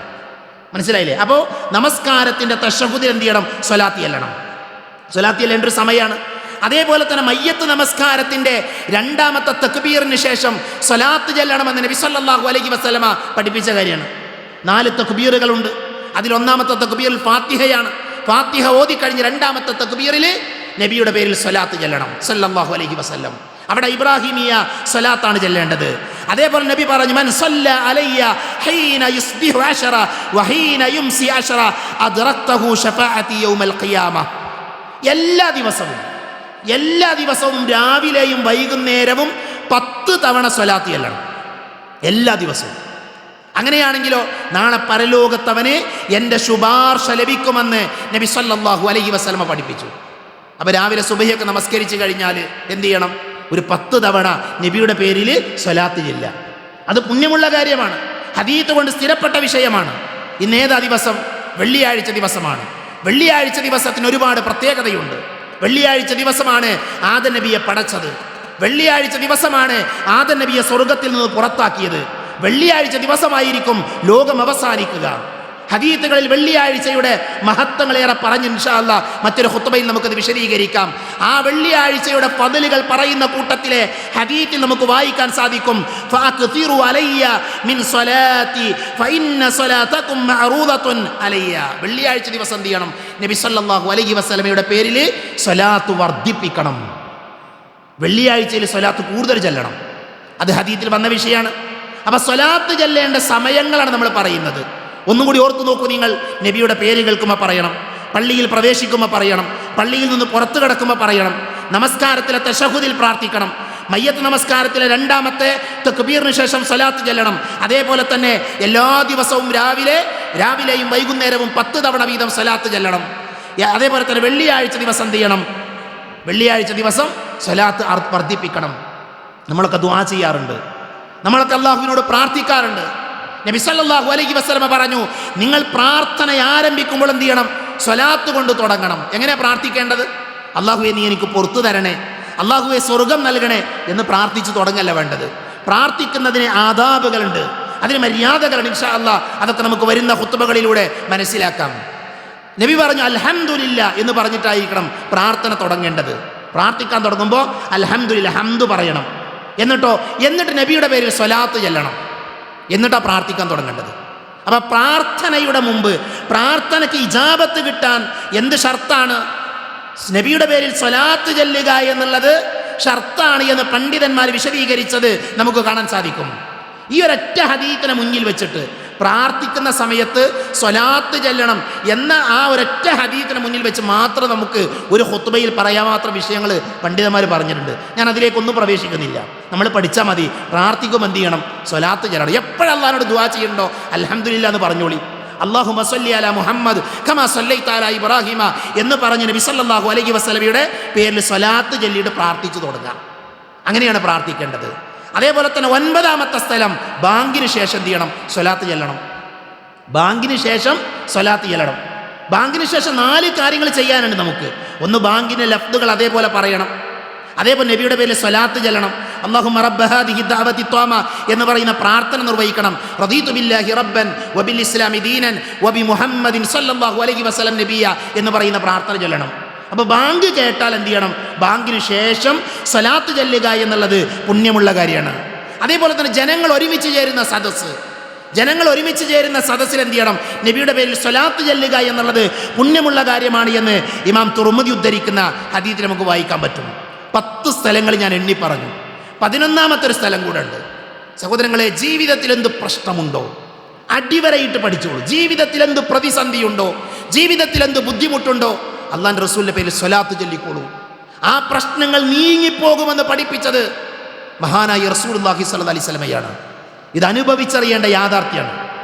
മനസ്സിലായില്ലേ? അപ്പോൾ നമസ്കാരത്തിൻ്റെ തശഹുദിൽ എന്ത് ചെയ്യണം? സ്വലാത്ത് ചൊല്ലണം. സ്വലാത്ത് ചൊല്ലേണ്ട ഒരു സമയമാണ്. അതേപോലെ തന്നെ മയ്യത്ത് നമസ്കാരത്തിൻ്റെ 2ാമത്തെ തക്ബീറിന് ശേഷം സ്വലാത്ത് ചൊല്ലണമെന്ന് നബി സല്ലല്ലാഹു അലൈഹി വസല്ലമ പഠിപ്പിച്ച കാര്യമാണ്. 4 തക്ബീറുകളുണ്ട്. അതിൽ 1ാമത്തെ തക്ബീറിൽ ഫാത്തിഹയാണ്. ഫാത്തിഹ ഓതി കഴിഞ്ഞ് 2ാമത്തെ തക്ബീറിൽ നബിയുടെ പേരിൽ സ്വലാത്ത് ചൊല്ലണം സല്ലല്ലാഹു അലൈഹി വസല്ലം. അവിടെ ഇബ്രാഹിമിയ സ്വലാത്താണ് ചൊല്ലേണ്ടത്. അതേപോലെ നബി പറഞ്ഞു, മൻ സല്ല അലയ്യ ഹീന യുസ്ബിഹു അശറ വഹീന യുംസി അശറ അദ്റക്തഹു ശഫാഅതി യൗമൽ ഖിയാമ. എല്ലാ ദിവസവും രാവിലെയും വൈകുന്നേരവും 10 തവണ സ്വലാത്ത് ചൊല്ലണം, എല്ലാ ദിവസവും. അങ്ങനെയാണെങ്കിലോ നാളെ പരലോകത്തവന് എൻ്റെ ശുപാർശ ലഭിക്കുമെന്ന് നബി സല്ലല്ലാഹു അലൈഹി വസല്ലമ പഠിപ്പിച്ചു. അപ്പോൾ രാവിലെ സുബഹിയൊക്കെ നമസ്കരിച്ച് കഴിഞ്ഞാൽ എന്ത് ചെയ്യണം? ഒരു 10 തവണ നബിയുടെ പേരിൽ സ്വലാത്ത് ചൊല്ലുക. അത് പുണ്യമുള്ള കാര്യമാണ്, ഹദീത്ത് കൊണ്ട് സ്ഥിരപ്പെട്ട വിഷയമാണ്. ഇന്നേതാ ദിവസം? വെള്ളിയാഴ്ച ദിവസമാണ്. വെള്ളിയാഴ്ച ദിവസത്തിന് ഒരുപാട് പ്രത്യേകതയുണ്ട്. വെള്ളിയാഴ്ച ദിവസമാണ് ആദം നബിയെ പടച്ചത്. വെള്ളിയാഴ്ച ദിവസമാണ് ആദം നബിയെ സ്വർഗത്തിൽ നിന്ന് പുറത്താക്കിയത്. വെള്ളിയാഴ്ച ദിവസമായിരിക്കും ലോകം അവസാനിക്കുക. ഹദീത്തുകളിൽ വെള്ളിയാഴ്ചയുടെ മഹത്വങ്ങളേറെ പറഞ്ഞ് ഇൻഷാ അല്ലാഹ് മറ്റൊരു ഖുത്ബയിൽ നമുക്കത് വിശദീകരിക്കാം. ആ വെള്ളിയാഴ്ചയുടെ ഫضലുകൾ പറയുന്ന കൂട്ടത്തിലെ ഹദീത്തിൽ നമുക്ക് വായിക്കാൻ സാധിക്കും, ഫഅക്തിറു അലയ്യ മിൻ സ്വലാത്തി ഫഇന്ന സ്വലാതകും മഅറൂദത്തുൻ അലയ്യ. വെള്ളിയാഴ്ച ദിവസം എന്ത് ചെയ്യണം? നബി സല്ലല്ലാഹു അലൈഹി വസല്ലമയുടെ പേരിൽ സ്വലാത്ത് വർദ്ധിപ്പിക്കണം. വെള്ളിയാഴ്ചയിൽ സ്വലാത്ത് കൂടുതൽ ചൊല്ലണം. അത് ഹദീത്തിൽ വന്ന വിഷയമാണ്. അപ്പം സ്വലാത്ത് ചൊല്ലേണ്ട സമയങ്ങളാണ് നമ്മൾ പറയുന്നത്. ഒന്നും കൂടി ഓർത്തു നോക്കൂ നിങ്ങൾ. നബിയുടെ പേര് കേൾക്കുമ്പോൾ പറയണം, പള്ളിയിൽ പ്രവേശിക്കുമ്പോൾ പറയണം, പള്ളിയിൽ നിന്ന് പുറത്തു കിടക്കുമ്പോൾ പറയണം, നമസ്കാരത്തിലെ തശഹുദിൽ പ്രാർത്ഥിക്കണം, മയ്യത്ത് നമസ്കാരത്തിലെ 2ാമത്തെ തക്ബീറിന് ശേഷം സ്വലാത്ത് ചൊല്ലണം. അതേപോലെ തന്നെ എല്ലാ ദിവസവും രാവിലെയും വൈകുന്നേരവും 10 തവണ വീതം സ്വലാത്ത് ചൊല്ലണം. അതേപോലെ തന്നെ വെള്ളിയാഴ്ച ദിവസം എന്ത് ചെയ്യണം? വെള്ളിയാഴ്ച ദിവസം സ്വലാത്ത് വർദ്ധിപ്പിക്കണം. നമ്മളൊക്കെ ദുആ ചെയ്യാറുണ്ട്, നമ്മളൊക്കെ അല്ലാഹുവിനോട് പ്രാർത്ഥിക്കാറുണ്ട്. നബി സല്ലല്ലാഹു അലൈഹി വസല്ലമ പറഞ്ഞു, നിങ്ങൾ പ്രാർത്ഥന ആരംഭിക്കുമ്പോൾ എന്ത് ചെയ്യണം? സ്വലാത്ത് കൊണ്ട് തുടങ്ങണം. എങ്ങനെ പ്രാർത്ഥിക്കേണ്ടത്? അല്ലാഹുവേ നീ എനിക്ക് പുറത്തു തരണേ, അല്ലാഹുവേ സ്വർഗം നൽകണേ എന്ന് പ്രാർത്ഥിച്ച് തുടങ്ങല്ല വേണ്ടത്. പ്രാർത്ഥിക്കുന്നതിന് ആദാബുകളുണ്ട്, അതിന് മര്യാദകളുണ്ട്. ഇൻഷാ അല്ലാഹ് അതൊക്കെ നമുക്ക് വരുന്ന ഖുത്ബകളിലൂടെ മനസ്സിലാക്കാം. നബി പറഞ്ഞു അൽഹംദുലില്ലാ എന്ന് പറഞ്ഞിട്ടായിരിക്കണം പ്രാർത്ഥന തുടങ്ങേണ്ടത്. പ്രാർത്ഥിക്കാൻ തുടങ്ങുമ്പോൾ അൽഹംദുലില്ലാ ഹംദ് പറയണം. എന്നിട്ട് നബിയുടെ പേരിൽ സ്വലാത്ത് ചൊല്ലണം. എന്നിട്ടാണ് പ്രാർത്ഥിക്കാൻ തുടങ്ങേണ്ടത്. അപ്പം പ്രാർത്ഥനയുടെ മുമ്പ് പ്രാർത്ഥനയ്ക്ക് ഇജാബത്ത് കിട്ടാൻ എന്ത് ഷർത്താണ്? നബിയുടെ പേരിൽ സ്വലാത്ത് ചൊല്ലുക എന്നുള്ളത് ഷർത്താണ് എന്ന് പണ്ഡിതന്മാർ വിശദീകരിച്ചത് നമുക്ക് കാണാൻ സാധിക്കും. ഈ ഒരൊറ്റ ഹദീത്തിനെ മുന്നിൽ വെച്ചിട്ട് പ്രാർത്ഥിക്കുന്ന സമയത്ത് സ്വലാത്ത് ചെല്ലണം എന്ന ആ ഒരൊറ്റ ഹദീസിന് മുന്നിൽ വെച്ച് മാത്രം നമുക്ക് ഒരു ഖുത്ബയിൽ പറയാൻ മാത്രം വിഷയങ്ങൾ പണ്ഡിതന്മാർ പറഞ്ഞിട്ടുണ്ട്. ഞാൻ അതിലേക്കൊന്നും പ്രവേശിക്കുന്നില്ല. നമ്മൾ പഠിച്ചാൽ മതി. പ്രാർത്ഥിക്കുമ്പോൾ എന്ത് ചെയ്യണം? സ്വലാത്ത് ചെല്ലണം. എപ്പോഴല്ലാഹുവോട് ദുആ ചെയ്യണ്ടോ അൽഹംദുലില്ലാ എന്ന് പറഞ്ഞോളി. അല്ലാഹുമ്മ സ്വല്ലി അലാ മുഹമ്മദ് കമാ സ്വല്ലൈത അലാ ഇബ്രാഹിമ എന്ന് പറഞ്ഞ് നബി സല്ലല്ലാഹു അലൈഹി വസല്ലമയുടെ പേരിൽ സ്വലാത്ത് ചൊല്ലിയിട്ട് പ്രാർത്ഥിച്ചു തുടങ്ങാം. അങ്ങനെയാണ് പ്രാർത്ഥിക്കേണ്ടത്. അതേപോലെ തന്നെ 9ാമത്തെ സ്ഥലം, ബാങ്കിന് ശേഷം എന്ത് ചെയ്യണം? സ്വലാത്ത് ചെല്ലണം. ബാങ്കിന് ശേഷം സ്വലാത്ത് ചെല്ലണം. ബാങ്കിന് ശേഷം 4 കാര്യങ്ങൾ ചെയ്യാനുണ്ട് നമുക്ക്. ഒന്ന്, ബാങ്കിൻ്റെ ലഫ്ദുകൾ അതേപോലെ പറയണം. അതേപോലെ നബിയുടെ പേരിൽ സ്വലാത്ത് ചെല്ലണം. അല്ലാഹുമ്മ റബ്ബ ഹാദിഹി ദഅവതി ത്വാമ എന്ന് പറയുന്ന പ്രാർത്ഥന നിർവഹിക്കണം. റദീതു ബില്ലാഹി റബ്ബൻ വബിൽ ഇസ്ലാമി ദീനൻ വബി മുഹമ്മദിൻ സല്ലല്ലാഹു അലൈഹി വസല്ലം നബിയ എന്ന് പറയുന്ന പ്രാർത്ഥന ചൊല്ലണം. അപ്പോൾ ബാങ്ക് കേട്ടാൽ എന്ത് ചെയ്യണം? ബാങ്കിന് ശേഷം സ്വലാത്ത് ചൊല്ലുക എന്നുള്ളത് പുണ്യമുള്ള കാര്യമാണ്. അതേപോലെ തന്നെ ജനങ്ങൾ ഒരുമിച്ച് ചേരുന്ന സദസ്സിൽ എന്ത് ചെയ്യണം? നബിയുടെ പേരിൽ സ്വലാത്ത് ചൊല്ലുക എന്നുള്ളത് പുണ്യമുള്ള കാര്യമാണ് എന്ന് ഇമാം തുർമുദി ഉദ്ധരിക്കുന്ന ഹദീസിൽ നമുക്ക് വായിക്കാൻ പറ്റും. 10 സ്ഥലങ്ങൾ ഞാൻ എണ്ണി പറഞ്ഞു. 11ാമത്തെ ഒരു സ്ഥലം കൂടെ ഉണ്ട്. സഹോദരങ്ങളെ, ജീവിതത്തിൽ എന്ത് പ്രശ്നമുണ്ടോ അടിവരയിട്ട് പഠിച്ചോളൂ. ജീവിതത്തിൽ എന്ത് പ്രതിസന്ധിയുണ്ടോ, ജീവിതത്തിൽ എന്ത് ബുദ്ധിമുട്ടുണ്ടോ, അള്ളാഹുവിൻ്റെ റസൂലിൻ്റെ പേരിൽ സ്വലാത്ത് ചൊല്ലിക്കോളൂ. ആ പ്രശ്നങ്ങൾ നീങ്ങിപ്പോകുമെന്ന് പഠിപ്പിച്ചത് മഹാനായ റസൂലുള്ളാഹി സ്വല്ലല്ലാഹി അലൈഹി വസല്ലമയാണ്. ഇത് അനുഭവിച്ചറിയേണ്ട യാഥാർത്ഥ്യമാണ്.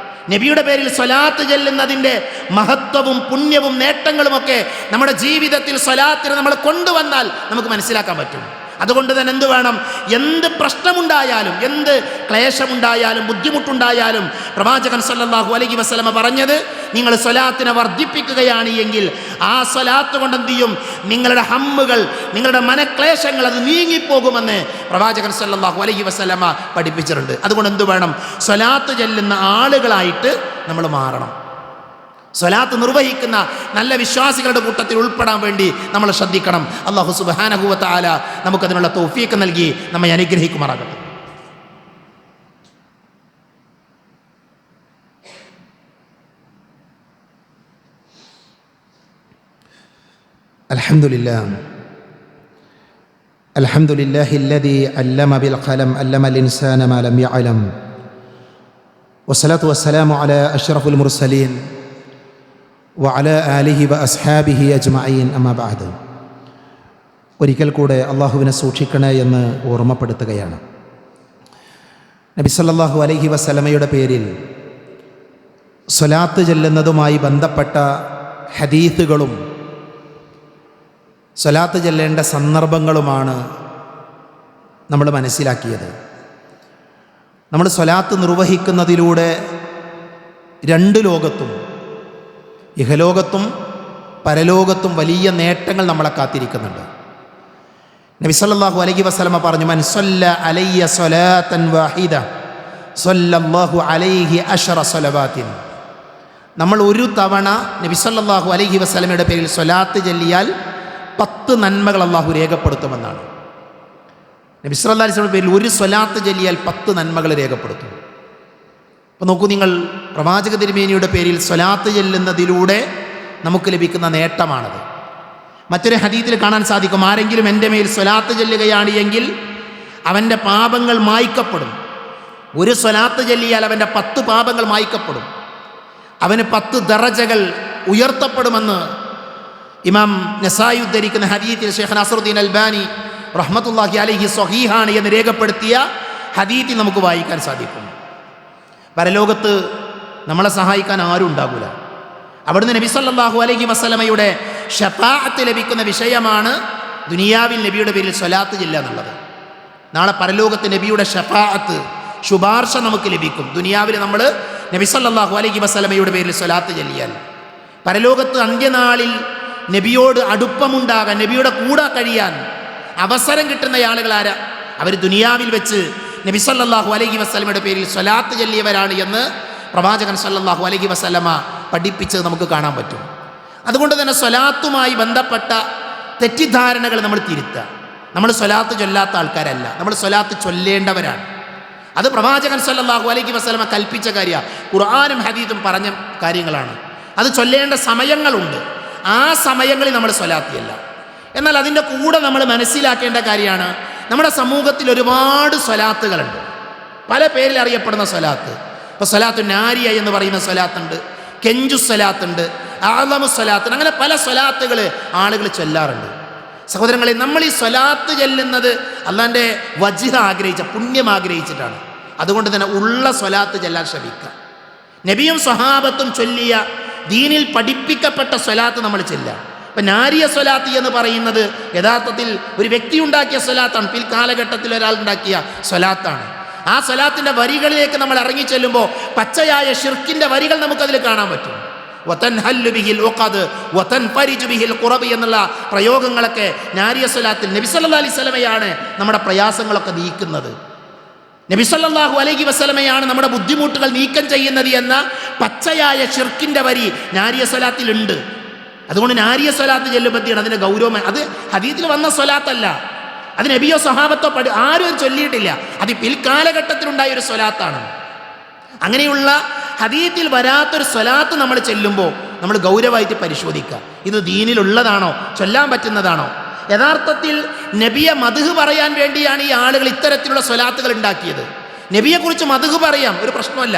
നബിയുടെ പേരിൽ സ്വലാത്ത് ചെല്ലുന്നതിൻ്റെ മഹത്വവും പുണ്യവും നേട്ടങ്ങളുമൊക്കെ നമ്മുടെ ജീവിതത്തിൽ സ്വലാത്തിന് നമ്മൾ കൊണ്ടുവന്നാൽ നമുക്ക് മനസ്സിലാക്കാൻ പറ്റും. അതുകൊണ്ട് തന്നെ എന്ത് വേണം? എന്ത് പ്രശ്നമുണ്ടായാലും, എന്ത് ക്ലേശമുണ്ടായാലും, ബുദ്ധിമുട്ടുണ്ടായാലും പ്രവാചകൻ സല്ലല്ലാഹു അലൈഹി വസല്ലമ പറഞ്ഞത്, നിങ്ങൾ സ്വലാത്തിനെ വർദ്ധിപ്പിക്കുകയാണ് എങ്കിൽ ആ സ്വലാത്ത് കൊണ്ട് എന്ത് ചെയ്യും? നിങ്ങളുടെ ഹമ്മുകൾ, നിങ്ങളുടെ മനക്ലേശങ്ങൾ അത് നീങ്ങിപ്പോകുമെന്ന് പ്രവാചകൻ സല്ലല്ലാഹു അലൈഹി വസല്ലമ പഠിപ്പിച്ചിട്ടുണ്ട്. അതുകൊണ്ട് എന്ത് വേണം? സ്വലാത്ത് ചെല്ലുന്ന ആളുകളായിട്ട് നമ്മൾ മാറണം. സ്വലാത്ത് നിർവഹിക്കുന്ന നല്ല വിശ്വാസികളുടെ കൂട്ടത്തിൽ ഉൾപ്പെടാൻ വേണ്ടി നമ്മൾ ശ്രദ്ധിക്കണം. അല്ലാഹു സുബ്ഹാനഹു വ തആല നമുക്കതിനുള്ള തൗഫീഖ് നൽകി നമ്മെ അനുഗ്രഹിക്കുമാറാകട്ടെ. അൽഹംദുലില്ലാഹി അല്ലദീ അല്ലമ ബിൽ ഖലം അല്ലമ അൽ ഇൻസാന മാ ലം യഅലം വസ്സലാത്തു വസ്സലാമു അലാ അഷ്റഫുൽ മുർസലീൻ വഅലാ ആലിഹി വഅസ്ഹാബിഹി അജ്മഈൻ അമ്മാ ബഅദ്. ഒരിക്കൽ കൂടെ അള്ളാഹുവിനെ സൂക്ഷിക്കണേ എന്ന് ഓർമ്മപ്പെടുത്തുകയാണ്. നബി സല്ലല്ലാഹു അലൈഹി വസല്ലമയുടെ പേരിൽ സ്വലാത്ത് ചെല്ലുന്നതുമായി ബന്ധപ്പെട്ട ഹദീസുകളും സ്വലാത്ത് ചെല്ലേണ്ട സന്ദർഭങ്ങളുമാണ് നമ്മൾ മനസ്സിലാക്കിയത്. നമ്മൾ സ്വലാത്ത് നിർവഹിക്കുന്നതിലൂടെ 2 ലോകത്തും, ഇഹലോകത്തും പരലോകത്തും വലിയ നേട്ടങ്ങൾ നമ്മളെ കാത്തിരിക്കുന്നുണ്ട്. നബി സല്ലല്ലാഹു അലൈഹി വസല്ലമ പറഞ്ഞു, മൻ സല്ല അലയ്യ സ്വലാത്തൻ വാഹിദ സല്ലല്ലാഹു അലൈഹി അശറ സ്വലവാത്തിൻ. നമ്മൾ ഒരു തവണ നബി സല്ലല്ലാഹു അലൈഹി വസല്ലമയുടെ പേരിൽ സ്വലാത്ത് ചൊല്ലിയാൽ 10 നന്മകൾ അള്ളാഹു രേഖപ്പെടുത്തുമെന്നാണ്. നബി സല്ലല്ലാഹു അലൈഹി വസല്ലമയുടെ പേരിൽ ഒരു സ്വലാത്ത് ചൊല്ലിയാൽ 10 നന്മകൾ രേഖപ്പെടുത്തും. അപ്പോൾ നോക്കൂ നിങ്ങൾ, പ്രവാചക തിരുമേനിയുടെ പേരിൽ സ്വലാത്ത് ചെല്ലുന്നതിലൂടെ നമുക്ക് ലഭിക്കുന്ന നേട്ടമാണത്. മറ്റൊരു ഹദീസിൽ കാണാൻ സാധിക്കും, ആരെങ്കിലും എൻ്റെ മേൽ സ്വലാത്ത് ചെല്ലുകയാണ് എങ്കിൽ അവൻ്റെ പാപങ്ങൾ മായ്ക്കപ്പെടും. ഒരു സ്വലാത്ത് ചൊല്ലിയാൽ അവൻ്റെ 10 പാപങ്ങൾ മായ്ക്കപ്പെടും. അവന് 10 ദറജകൾ ഉയർത്തപ്പെടുമെന്ന് ഇമാം നസായി ഉദ്ധരിക്കുന്ന ഹദീസിൽ ഷെയ്ഖ് നസ്റുദ്ദീൻ അൽബാനി റഹ്മത്തുള്ളാഹി അലൈഹി സ്വഹീഹാണ് എന്ന് രേഖപ്പെടുത്തിയ ഹദീസിൽ നമുക്ക് വായിക്കാൻ സാധിക്കും. പരലോകത്ത് നമ്മളെ സഹായിക്കാൻ ആരും ഉണ്ടാകില്ല. അവിടുന്ന് നബി സല്ലല്ലാഹു അലൈഹി വസല്ലമയുടെ ശഫാഅത്ത് ലഭിക്കുന്ന വിഷയമാണ് ദുനിയാവിൽ നബിയുടെ പേരിൽ സ്വലാത്ത് ചെല്ലുക എന്നുള്ളത്. നാളെ പരലോകത്ത് നബിയുടെ ശഫാഅത്ത്, ശുപാർശ നമുക്ക് ലഭിക്കും. ദുനിയാവിൽ നമ്മൾ നബി സല്ലല്ലാഹു അലൈഹി വസല്ലമയുടെ പേരിൽ സ്വലാത്ത് ചൊല്ലിയാൽ, പരലോകത്ത് അന്ത്യനാളിൽ നബിയോട് അടുപ്പമുണ്ടാകാൻ, നബിയുടെ കൂടെ കഴിയാൻ അവസരം കിട്ടുന്ന ആളുകൾ ആരാ? അവർ ദുനിയാവിൽ വെച്ച് നബി സല്ലല്ലാഹു അലൈഹി വസല്ലമയുടെ പേരിൽ സ്വലാത്ത് ചൊല്ലിയവരാണ് എന്ന് പ്രവാചകൻ സല്ലല്ലാഹു അലൈഹി വസല്ലമ പഠിപ്പിച്ചത് നമുക്ക് കാണാൻ പറ്റും. അതുകൊണ്ട് തന്നെ സ്വലാത്തുമായി ബന്ധപ്പെട്ട തെറ്റിദ്ധാരണകൾ നമ്മൾ തിരുത്തുക. നമ്മൾ സ്വലാത്ത് ചൊല്ലാത്ത ആൾക്കാരല്ല, നമ്മൾ സ്വലാത്ത് ചൊല്ലേണ്ടവരാണ്. അത് പ്രവാചകൻ സല്ലല്ലാഹു അലൈഹി വസല്ലമ കൽപ്പിച്ച കാര്യമാണ്. ഖുർആനും ഹദീസും പറഞ്ഞ കാര്യങ്ങളാണ്. അത് ചൊല്ലേണ്ട സമയങ്ങളുണ്ട്. ആ സമയങ്ങളിൽ നമ്മൾ സ്വലാത്ത് ചെല്ലുക. എന്നാൽ അതിൻ്റെ കൂടെ നമ്മൾ മനസ്സിലാക്കേണ്ട കാര്യമാണ്, നമ്മുടെ സമൂഹത്തിൽ ഒരുപാട് സ്വലാത്തുകളുണ്ട്. പല പേരിൽ അറിയപ്പെടുന്ന സ്വലാത്ത്. ഇപ്പോൾ സ്വലാത്തു നാരിയ എന്ന് പറയുന്ന സ്വലാത്തുണ്ട്, കെഞ്ചു സ്വലാത്തുണ്ട്, ആളമു സ്വലാത്തുണ്ട്. അങ്ങനെ പല സ്വലാത്തുകൾ ആളുകൾ ചൊല്ലാറുണ്ട്. സഹോദരങ്ങളെ, നമ്മൾ ഈ സ്വലാത്ത് ചെല്ലുന്നത് അള്ളാൻ്റെ വജ്ഹ ആഗ്രഹിച്ച, പുണ്യം ആഗ്രഹിച്ചിട്ടാണ്. അതുകൊണ്ട് തന്നെ ഉള്ള സ്വലാത്ത് ചെല്ലാൻ ശ്രമിക്കുക. നബിയും സ്വഹാബത്തും ചൊല്ലിയ ദീനിൽ പഠിപ്പിക്കപ്പെട്ട സ്വലാത്ത് നമ്മൾ ചെല്ലുക. ഇപ്പം നാരിയ സ്വലാത്ത് എന്ന് പറയുന്നത് യഥാർത്ഥത്തിൽ ഒരു വ്യക്തി ഉണ്ടാക്കിയ സ്വലാത്താണ്, പിൽക്കാലഘട്ടത്തിൽ ഒരാൾ ഉണ്ടാക്കിയ സ്വലാത്താണ്. ആ സ്വലാത്തിൻ്റെ വരികളിലേക്ക് നമ്മൾ ഇറങ്ങി ചെല്ലുമ്പോൾ പച്ചയായ ഷിർക്കിൻ്റെ വരികൾ നമുക്കതിൽ കാണാൻ പറ്റും. എന്നുള്ള പ്രയോഗങ്ങളൊക്കെ നാരിയ സ്വലാത്തിൽ നബി സല്ലല്ലാഹു അലൈഹി വസല്ലമയാണ് നമ്മുടെ പ്രയാസങ്ങളൊക്കെ നീക്കുന്നത്. നബി സല്ലല്ലാഹു അലൈഹി വസല്ലമയാണ് നമ്മുടെ ബുദ്ധിമുട്ടുകൾ നീക്കം ചെയ്യുന്നത് എന്ന പച്ചയായ ഷിർക്കിൻ്റെ വരി നാരിയ സ്വലാത്തിലുണ്ട്. അതുകൊണ്ട് നാരിയ സ്വലാത്ത് ചെല്ലുമ്പോഴത്തേണ് അതിൻ്റെ ഗൗരവം. അത് ഹദീസിൽ വന്ന സ്വലാത്തല്ല, അത് നബിയോ സഹാബത്തോ ആരും ചൊല്ലിയിട്ടില്ല. അത് പിൽക്കാലഘട്ടത്തിലുണ്ടായ ഒരു സ്വലാത്താണ്. അങ്ങനെയുള്ള ഹദീസിൽ വരാത്തൊരു സ്വലാത്ത് നമ്മൾ ചെല്ലുമ്പോൾ നമ്മൾ ഗൗരവമായിട്ട് പരിശോധിക്കുക, ഇത് ദീനിലുള്ളതാണോ, ചൊല്ലാൻ പറ്റുന്നതാണോ. യഥാർത്ഥത്തിൽ നബിയെ മദ്ഹ് പറയാൻ വേണ്ടിയാണ് ഈ ആളുകൾ ഇത്തരത്തിലുള്ള സ്വലാത്തുകൾ ഉണ്ടാക്കിയത്. നബിയെക്കുറിച്ച് മദ്ഹ് പറയാം, ഒരു പ്രശ്നമല്ല,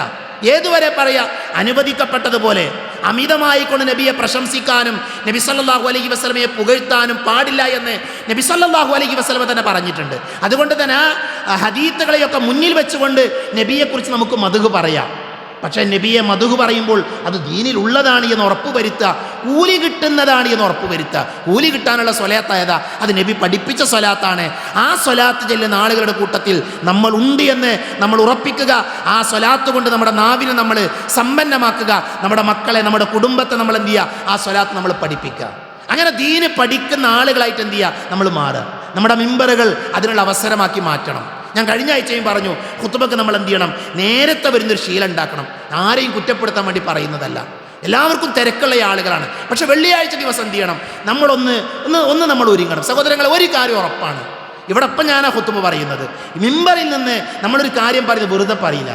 ഏതുവരെ പറയാം, അനുവദിക്കപ്പെട്ടതുപോലെ. അമിതമായി കൊണ്ട് നബിയെ പ്രശംസിക്കാനും നബി സല്ലല്ലാഹു അലൈഹി വസല്ലമയെ പുകഴ്ത്താനും പാടില്ല എന്ന് നബി സല്ലല്ലാഹു അലൈഹി വസല്ലമ തന്നെ പറഞ്ഞിട്ടുണ്ട്. അതുകൊണ്ട് തന്നെ ആ ഹദീത്തുകളെയൊക്കെ മുന്നിൽ വെച്ചുകൊണ്ട് നബിയെക്കുറിച്ച് നമുക്ക് മദ്ഹ് പറയാം. പക്ഷേ നബിയെ മദ്ഹ് പറയുമ്പോൾ അത് ദീനിലുള്ളതാണ് എന്ന് ഉറപ്പ് വരുത്തുക, കൂലി കിട്ടുന്നതാണ് എന്ന് ഉറപ്പ് വരുത്തുക. കൂലി കിട്ടാനുള്ള സ്വലാത്തായതാ, അത് നബി പഠിപ്പിച്ച സ്വലാത്താണ്. ആ സ്വലാത്ത് ചെല്ലുന്ന ആളുകളുടെ കൂട്ടത്തിൽ നമ്മൾ ഉണ്ട് എന്ന് നമ്മൾ ഉറപ്പിക്കുക. ആ സ്വലാത്ത് കൊണ്ട് നമ്മുടെ നാവിനെ നമ്മൾ സമ്പന്നമാക്കുക, നമ്മുടെ മക്കളെ, നമ്മുടെ കുടുംബത്തെ നമ്മൾ എന്ത് ചെയ്യുക, ആ സ്വലാത്ത് നമ്മൾ പഠിപ്പിക്കുക. അങ്ങനെ ദീന് പഠിക്കുന്ന ആളുകളായിട്ട് എന്ത് ചെയ്യുക, നമ്മൾ മാറുക. നമ്മുടെ മിമ്പറുകൾ അതിനുള്ള അവസരമാക്കി മാറ്റണം. ഞാൻ കഴിഞ്ഞ ആഴ്ചയും പറഞ്ഞു, ഖുത്ബക്ക് നമ്മൾ എന്ത് ചെയ്യണം, നേരത്തെ വരുന്നൊരു ശീലം ഉണ്ടാക്കണം. ആരെയും കുറ്റപ്പെടുത്താൻ വേണ്ടി പറയുന്നതല്ല, എല്ലാവർക്കും തിരക്കുള്ള ആളുകളാണ്. പക്ഷെ വെള്ളിയാഴ്ച ദിവസം എന്ത് ചെയ്യണം, നമ്മളൊന്ന് നമ്മൾ ഒരുങ്ങണം. സഹോദരങ്ങളെ, ഒരു കാര്യം ഉറപ്പാണ്, ഇവിടെ ഇപ്പം ഞാനാ ഖുത്ബ പറയുന്നത്, മിമ്പറിൽ നിന്ന് നമ്മളൊരു കാര്യം പറയുന്നത് വെറുതെ പറയില്ല.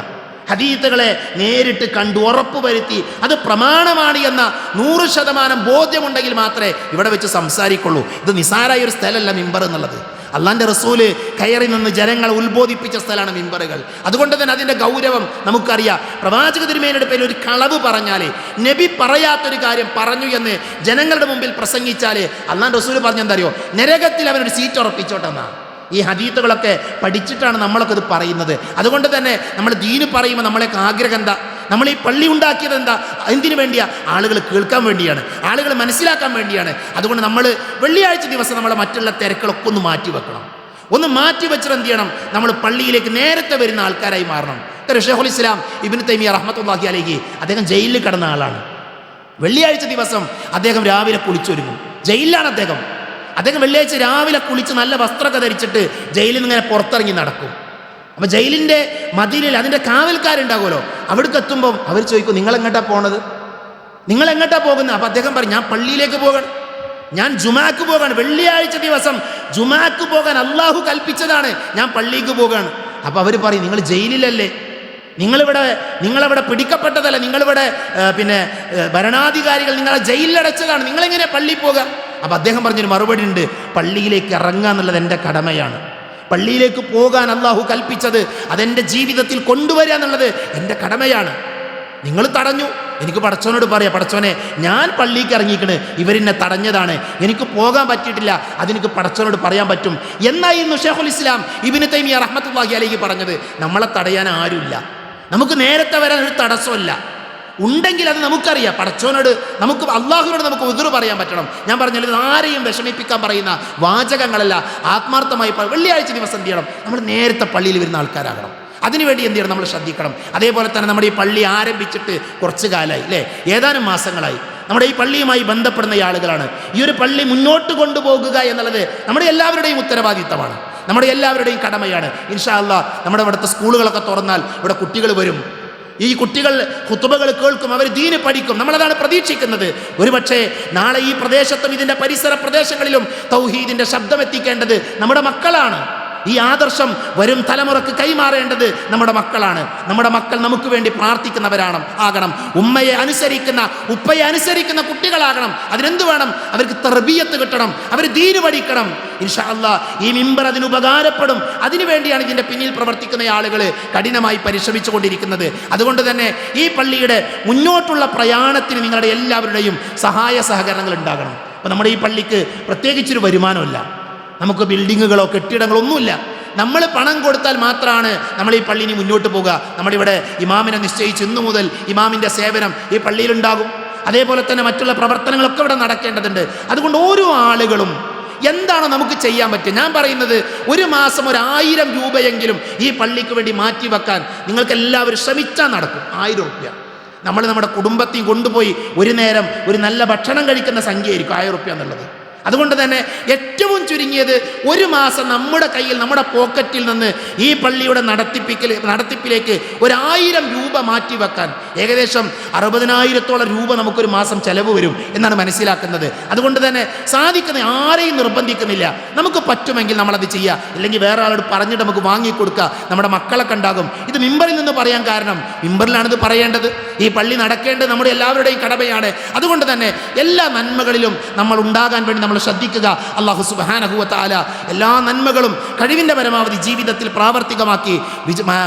ഹദീത്തുകളെ നേരിട്ട് കണ്ടു ഉറപ്പ് വരുത്തി അത് പ്രമാണമാണ് എന്ന 100% ബോധ്യമുണ്ടെങ്കിൽ മാത്രമേ ഇവിടെ വെച്ച് സംസാരിക്കുള്ളൂ. ഇത് നിസാരായ ഒരു സ്ഥലമല്ല മിമ്പർ എന്നുള്ളത്. അള്ളാൻ്റെ റസൂല് കയറി നിന്ന് ജനങ്ങളെ ഉത്ബോധിപ്പിച്ച സ്ഥലമാണ് മിമ്പറുകൾ. അതുകൊണ്ട് തന്നെ അതിൻ്റെ ഗൗരവം നമുക്കറിയാം. പ്രവാചക തിരുമേനിയുടെ പേരിൽ ഒരു കളവ് പറഞ്ഞാൽ, നബി പറയാത്തൊരു കാര്യം പറഞ്ഞു എന്ന് ജനങ്ങളുടെ മുമ്പിൽ പ്രസംഗിച്ചാൽ അള്ളാൻ്റെ റസൂല് പറഞ്ഞെന്താ അറിയോ, നരകത്തിൽ അവനൊരു സീറ്റ് ഉറപ്പിച്ചോട്ടെന്നാണ്. ഈ ഹദീത്തുകളൊക്കെ പഠിച്ചിട്ടാണ് നമ്മളൊക്കെ ഇത് പറയുന്നത്. അതുകൊണ്ട് തന്നെ നമ്മൾ ദീന് പറയുമ്പോൾ നമ്മളെയൊക്കെ ആഗ്രഹം എന്താ, നമ്മൾ ഈ പള്ളി ഉണ്ടാക്കിയത് എന്താ, എന്തിനു വേണ്ടിയാ, ആളുകൾ കേൾക്കാൻ വേണ്ടിയാണ്, ആളുകൾ മനസ്സിലാക്കാൻ വേണ്ടിയാണ്. അതുകൊണ്ട് നമ്മൾ വെള്ളിയാഴ്ച ദിവസം നമ്മളെ മറ്റുള്ള തിരക്കുകളൊക്കെ ഒന്ന് മാറ്റി വെക്കണം. ഒന്ന് മാറ്റി വെച്ചിട്ട് എന്ത് ചെയ്യണം, നമ്മൾ പള്ളിയിലേക്ക് നേരത്തെ വരുന്ന ആൾക്കാരായി മാറണം. ശൈഖുൽ ഇസ്ലാം ഇബ്നു തൈമിയ്യ റഹ്മത്തുള്ളാഹി അലൈഹി അദ്ദേഹം ജയിലിൽ കിടന്ന ആളാണ്. വെള്ളിയാഴ്ച ദിവസം അദ്ദേഹം രാവിലെ കുളിച്ചൊരുങ്ങും. ജയിലിലാണ് അദ്ദേഹം. വെള്ളിയാഴ്ച രാവിലെ കുളിച്ച് നല്ല വസ്ത്രമൊക്കെ ധരിച്ചിട്ട് ജയിലിൽ നിന്ന് ഇങ്ങനെ പുറത്തിറങ്ങി നടക്കും. അപ്പോൾ ജയിലിൻ്റെ മതിലിൽ അതിൻ്റെ കാവൽക്കാരുണ്ടാകുമല്ലോ, അവിടേക്ക് എത്തുമ്പം അവർ ചോദിക്കും, നിങ്ങളെങ്ങോട്ടാണ് പോണത്, നിങ്ങളെങ്ങോട്ടാണ് പോകുന്നത്? അപ്പോൾ അദ്ദേഹം പറയും, ഞാൻ പള്ളിയിലേക്ക് പോകണം, ഞാൻ ജുമാക്ക് പോകാണ്, വെള്ളിയാഴ്ച ദിവസം ജുമാക്ക് പോകാൻ അള്ളാഹു കൽപ്പിച്ചതാണ്, ഞാൻ പള്ളിക്ക് പോകാണ്. അപ്പോൾ അവർ പറയും, നിങ്ങൾ ജയിലിലല്ലേ, നിങ്ങളിവിടെ പിടിക്കപ്പെട്ടതല്ല, നിങ്ങളിവിടെ ഭരണാധികാരികൾ നിങ്ങളെ ജയിലിലടച്ചതാണ്, നിങ്ങളെങ്ങനെ പള്ളിയിൽ പോകാം? അപ്പം അദ്ദേഹം പറഞ്ഞൊരു മറുപടി ഉണ്ട്, പള്ളിയിലേക്ക് ഇറങ്ങുക എന്നുള്ളത് എൻ്റെ കടമയാണ്, പള്ളിയിലേക്ക് പോകാൻ അള്ളാഹു കൽപ്പിച്ചത് അതെൻ്റെ ജീവിതത്തിൽ കൊണ്ടുവരിക എന്നുള്ളത് എൻ്റെ കടമയാണ്. നിങ്ങൾ തടഞ്ഞു, എനിക്ക് പടച്ചോനോട് പറയാം, പടച്ചോനെ ഞാൻ പള്ളിക്ക് ഇറങ്ങിക്കണ്, ഇവരെന്നെ തടഞ്ഞതാണ്, എനിക്ക് പോകാൻ പറ്റിയിട്ടില്ല, അതെനിക്ക് പടച്ചോനോട് പറയാൻ പറ്റും എന്നായിരുന്നു ശൈഖുൽ ഇസ്ലാം ഇബ്നു തൈമിയ്യ റഹ്മത്തുള്ളാഹി അലൈഹി പറഞ്ഞത്. നമ്മളെ തടയാൻ ആരുമില്ല, നമുക്ക് നേരത്തെ വരാൻ ഒരു തടസ്സമല്ല. ഉണ്ടെങ്കിൽ അത് നമുക്കറിയാം, പടച്ചോനോട് നമുക്ക്, അള്ളാഹുവിനോട് നമുക്ക് ഉദ്റ് പറയാൻ പറ്റണം. ഞാൻ പറഞ്ഞാൽ ഇത് ആരെയും വിഷമിപ്പിക്കാൻ പറയുന്ന വാചകങ്ങളല്ല, ആത്മാർത്ഥമായി വെള്ളിയാഴ്ച ദിവസം എന്ത് ചെയ്യണം, നമ്മൾ നേരത്തെ പള്ളിയിൽ വരുന്ന ആൾക്കാരാകണം. അതിനുവേണ്ടി എന്ത് ചെയ്യണം, നമ്മൾ ശ്രദ്ധിക്കണം. അതേപോലെ തന്നെ നമ്മുടെ ഈ പള്ളി ആരംഭിച്ചിട്ട് കുറച്ച് കാലമായി അല്ലേ, ഏതാനും മാസങ്ങളായി നമ്മുടെ ഈ പള്ളിയുമായി ബന്ധപ്പെടുന്ന ആളുകളാണ്. ഈ ഒരു പള്ളി മുന്നോട്ട് കൊണ്ടുപോകുക എന്നുള്ളത് നമ്മുടെ എല്ലാവരുടെയും ഉത്തരവാദിത്തമാണ്, നമ്മുടെ എല്ലാവരുടെയും കടമയാണ്. ഇൻഷാ അല്ലാഹ് നമ്മുടെ ഇവിടുത്തെ സ്കൂളുകളൊക്കെ തുറന്നാൽ ഇവിടെ കുട്ടികൾ വരും, ഈ കുട്ടികൾ ഖുത്ബകൾ കേൾക്കും, അവർ ദീന് പഠിക്കും, നമ്മളതാണ് പ്രതീക്ഷിക്കുന്നത്. ഒരുപക്ഷെ നാളെ ഈ പ്രദേശത്തും ഇതിൻ്റെ പരിസര പ്രദേശങ്ങളിലും തൗഹീദിൻ്റെ ശബ്ദം എത്തിക്കേണ്ടത് നമ്മുടെ മക്കളാണ്. ഈ ആദർശം വരും തലമുറക്ക് കൈമാറേണ്ടത് നമ്മുടെ മക്കളാണ്. നമ്മുടെ മക്കൾ നമുക്ക് വേണ്ടി പ്രാർത്ഥിക്കുന്നവരാണ് ആകണം. ഉമ്മയെ അനുസരിക്കുന്ന, ഉപ്പയെ അനുസരിക്കുന്ന കുട്ടികളാകണം. അതിനെന്ത് വേണം? അവർക്ക് തർബിയത്ത് കിട്ടണം, അവർ ദീന് പഠിക്കണം. ഇൻഷാ അല്ലാഹ് ഈ മിമ്പർ അതിന് ഉപകാരപ്പെടും. അതിനുവേണ്ടിയാണ് ഇതിൻ്റെ പിന്നിൽ പ്രവർത്തിക്കുന്ന ആളുകൾ കഠിനമായി പരിശ്രമിച്ചു കൊണ്ടിരിക്കുന്നത്. അതുകൊണ്ട് തന്നെ ഈ പള്ളിയുടെ മുന്നോട്ടുള്ള പ്രയാണത്തിന് നിങ്ങളുടെ എല്ലാവരുടെയും സഹായ സഹകരണങ്ങൾ ഉണ്ടാകണം. അപ്പോൾ നമ്മുടെ ഈ പള്ളിക്ക് പ്രത്യേകിച്ചൊരു വരുമാനമില്ല, നമുക്ക് ബിൽഡിങ്ങുകളോ കെട്ടിടങ്ങളോ ഒന്നുമില്ല. നമ്മൾ പണം കൊടുത്താൽ മാത്രമാണ് നമ്മൾ ഈ പള്ളിനി മുന്നോട്ട് പോകുക. നമ്മളിവിടെ ഇമാമിനെ നിശ്ചയിച്ച് ഇന്നു മുതൽ ഇമാമിൻ്റെ സേവനം ഈ പള്ളിയിലുണ്ടാകും. അതേപോലെ തന്നെ മറ്റുള്ള പ്രവർത്തനങ്ങളൊക്കെ ഇവിടെ നടക്കേണ്ടതുണ്ട്. അതുകൊണ്ട് ഓരോ ആളുകളും എന്താണ് നമുക്ക് ചെയ്യാൻ പറ്റുക? ഞാൻ പറയുന്നത് ഒരു മാസം 1000 രൂപയെങ്കിലും ഈ പള്ളിക്ക് വേണ്ടി മാറ്റിവെക്കാൻ നിങ്ങൾക്ക് എല്ലാവരും ശ്രമിച്ചാൽ നടക്കും. 1000 രൂപ നമ്മൾ നമ്മുടെ കുടുംബത്തിൽ കൊണ്ടുപോയി ഒരു നേരം ഒരു നല്ല ഭക്ഷണം കഴിക്കുന്ന സംഖ്യയായിരിക്കും 1000 രൂപ എന്നുള്ളത്. അതുകൊണ്ട് തന്നെ ഏറ്റവും ചുരുങ്ങിയത് ഒരു മാസം നമ്മുടെ കയ്യിൽ, നമ്മുടെ പോക്കറ്റിൽ നിന്ന് ഈ പള്ളിയുടെ നടത്തിപ്പിലേക്ക് 1000 രൂപ മാറ്റിവെക്കാൻ ഏകദേശം 60,000-ഓളം രൂപ നമുക്കൊരു മാസം ചെലവ് വരും എന്നാണ് മനസ്സിലാക്കുന്നത്. അതുകൊണ്ട് തന്നെ സാധിക്കുന്ന ആരെയും നിർബന്ധിക്കുന്നില്ല. നമുക്ക് പറ്റുമെങ്കിൽ നമ്മളത് ചെയ്യുക, ഇല്ലെങ്കിൽ വേറെ ആളോട് പറഞ്ഞിട്ട് നമുക്ക് വാങ്ങിക്കൊടുക്കുക. നമ്മുടെ മക്കളൊക്കെ ഉണ്ടാകും. ഇത് മിമ്പറിൽ നിന്ന് പറയാൻ കാരണം, മിമ്പറിലാണിത് പറയേണ്ടത്. ഈ പള്ളി നടക്കേണ്ടത് നമ്മുടെ എല്ലാവരുടെയും കടമയാണ്. അതുകൊണ്ട് തന്നെ എല്ലാ നന്മകളിലും നമ്മൾ ഉണ്ടാകാൻ വേണ്ടി നമ്മൾ ശ്രദ്ധിക്കുക. അല്ലാഹു സുബ്ഹാനഹു വ തആല എല്ലാ നന്മകളും കഴിവിൻ്റെ പരമാവധി ജീവിതത്തിൽ പ്രാവർത്തികമാക്കി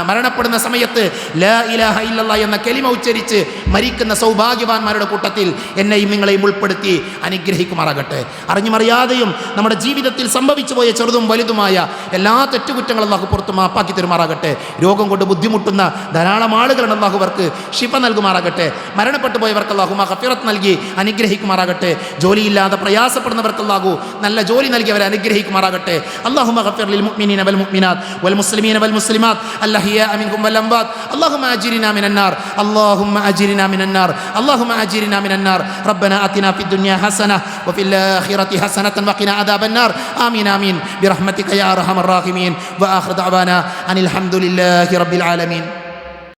മരണപ്പെടുന്ന സമയത്ത് ലാ ഇലാഹ ഇല്ലല്ലാഹ് എന്ന കലിമ ഉച്ചരിച്ച് മരിക്കുന്ന സൗഭാഗ്യവാന്മാരുടെ കൂട്ടത്തിൽ എന്നെയും നിങ്ങളെയും ഉൾപ്പെടുത്തി അനുഗ്രഹിക്കുമാറാകട്ടെ. അറിഞ്ഞുമറിയാതെയും നമ്മുടെ ജീവിതത്തിൽ സംഭവിച്ചു പോയ ചെറുതും വലുതുമായ എല്ലാ തെറ്റുകുറ്റങ്ങളും അല്ലാഹു പുറത്ത് മാപ്പാക്കി തരുമാറാകട്ടെ. രോഗം കൊണ്ട് ബുദ്ധിമുട്ടുന്ന ധാരാളം ആളുകളുണ്ട്, അല്ലാഹു അവർക്ക് ശിഫ നൽകുമാറാകട്ടെ. മരണപ്പെട്ടു പോയവർക്ക് അല്ലാഹു മഗ്ഫിറത്ത് നൽകി അനുഗ്രഹിക്കുമാറാകട്ടെ. ജോലിയില്ലാതെ പ്രയാസപ്പെടുന്നവർക്ക് അല്ലാഹു നല്ല ജോലി നൽകി അവരെ അനുഗ്രഹിക്കുമാറാകട്ടെ. അല്ലാഹുമ്മ ഗഫിർ ലിൽ മുഅ്മിനീന വൽ മുഅ്മിനാത്ത് വൽ മുസ്ലിമീന വൽ മുസ്ലിമാത്ത് അൽഹയ്യാ മിൻഹും വൽ അംവാത്ത്. അല്ലാഹുമ്മ അജിരിനാ മിനൻ നാർ, അല്ലാഹുമ്മ അജിരിനാ മിനൻ നാർ, അല്ലാഹുമ്മ അജിരിനാ മിനൻ നാർ. റബ്ബനാ ആതിനാ ഫിദ് ദുനിയാ ഹസന വഫിൽ ആഖിറതി ഹസനതൻ വഖിനാ അദാബൻ നാർ. ആമീൻ ആമീൻ ബിറഹ്മതിക യാ അർഹമർ റഹീമീൻ. വആഖിറു ദഅവാനാ അനിൽ ഹംദുലില്ലാഹി റബ്ബിൽ ആലമീൻ.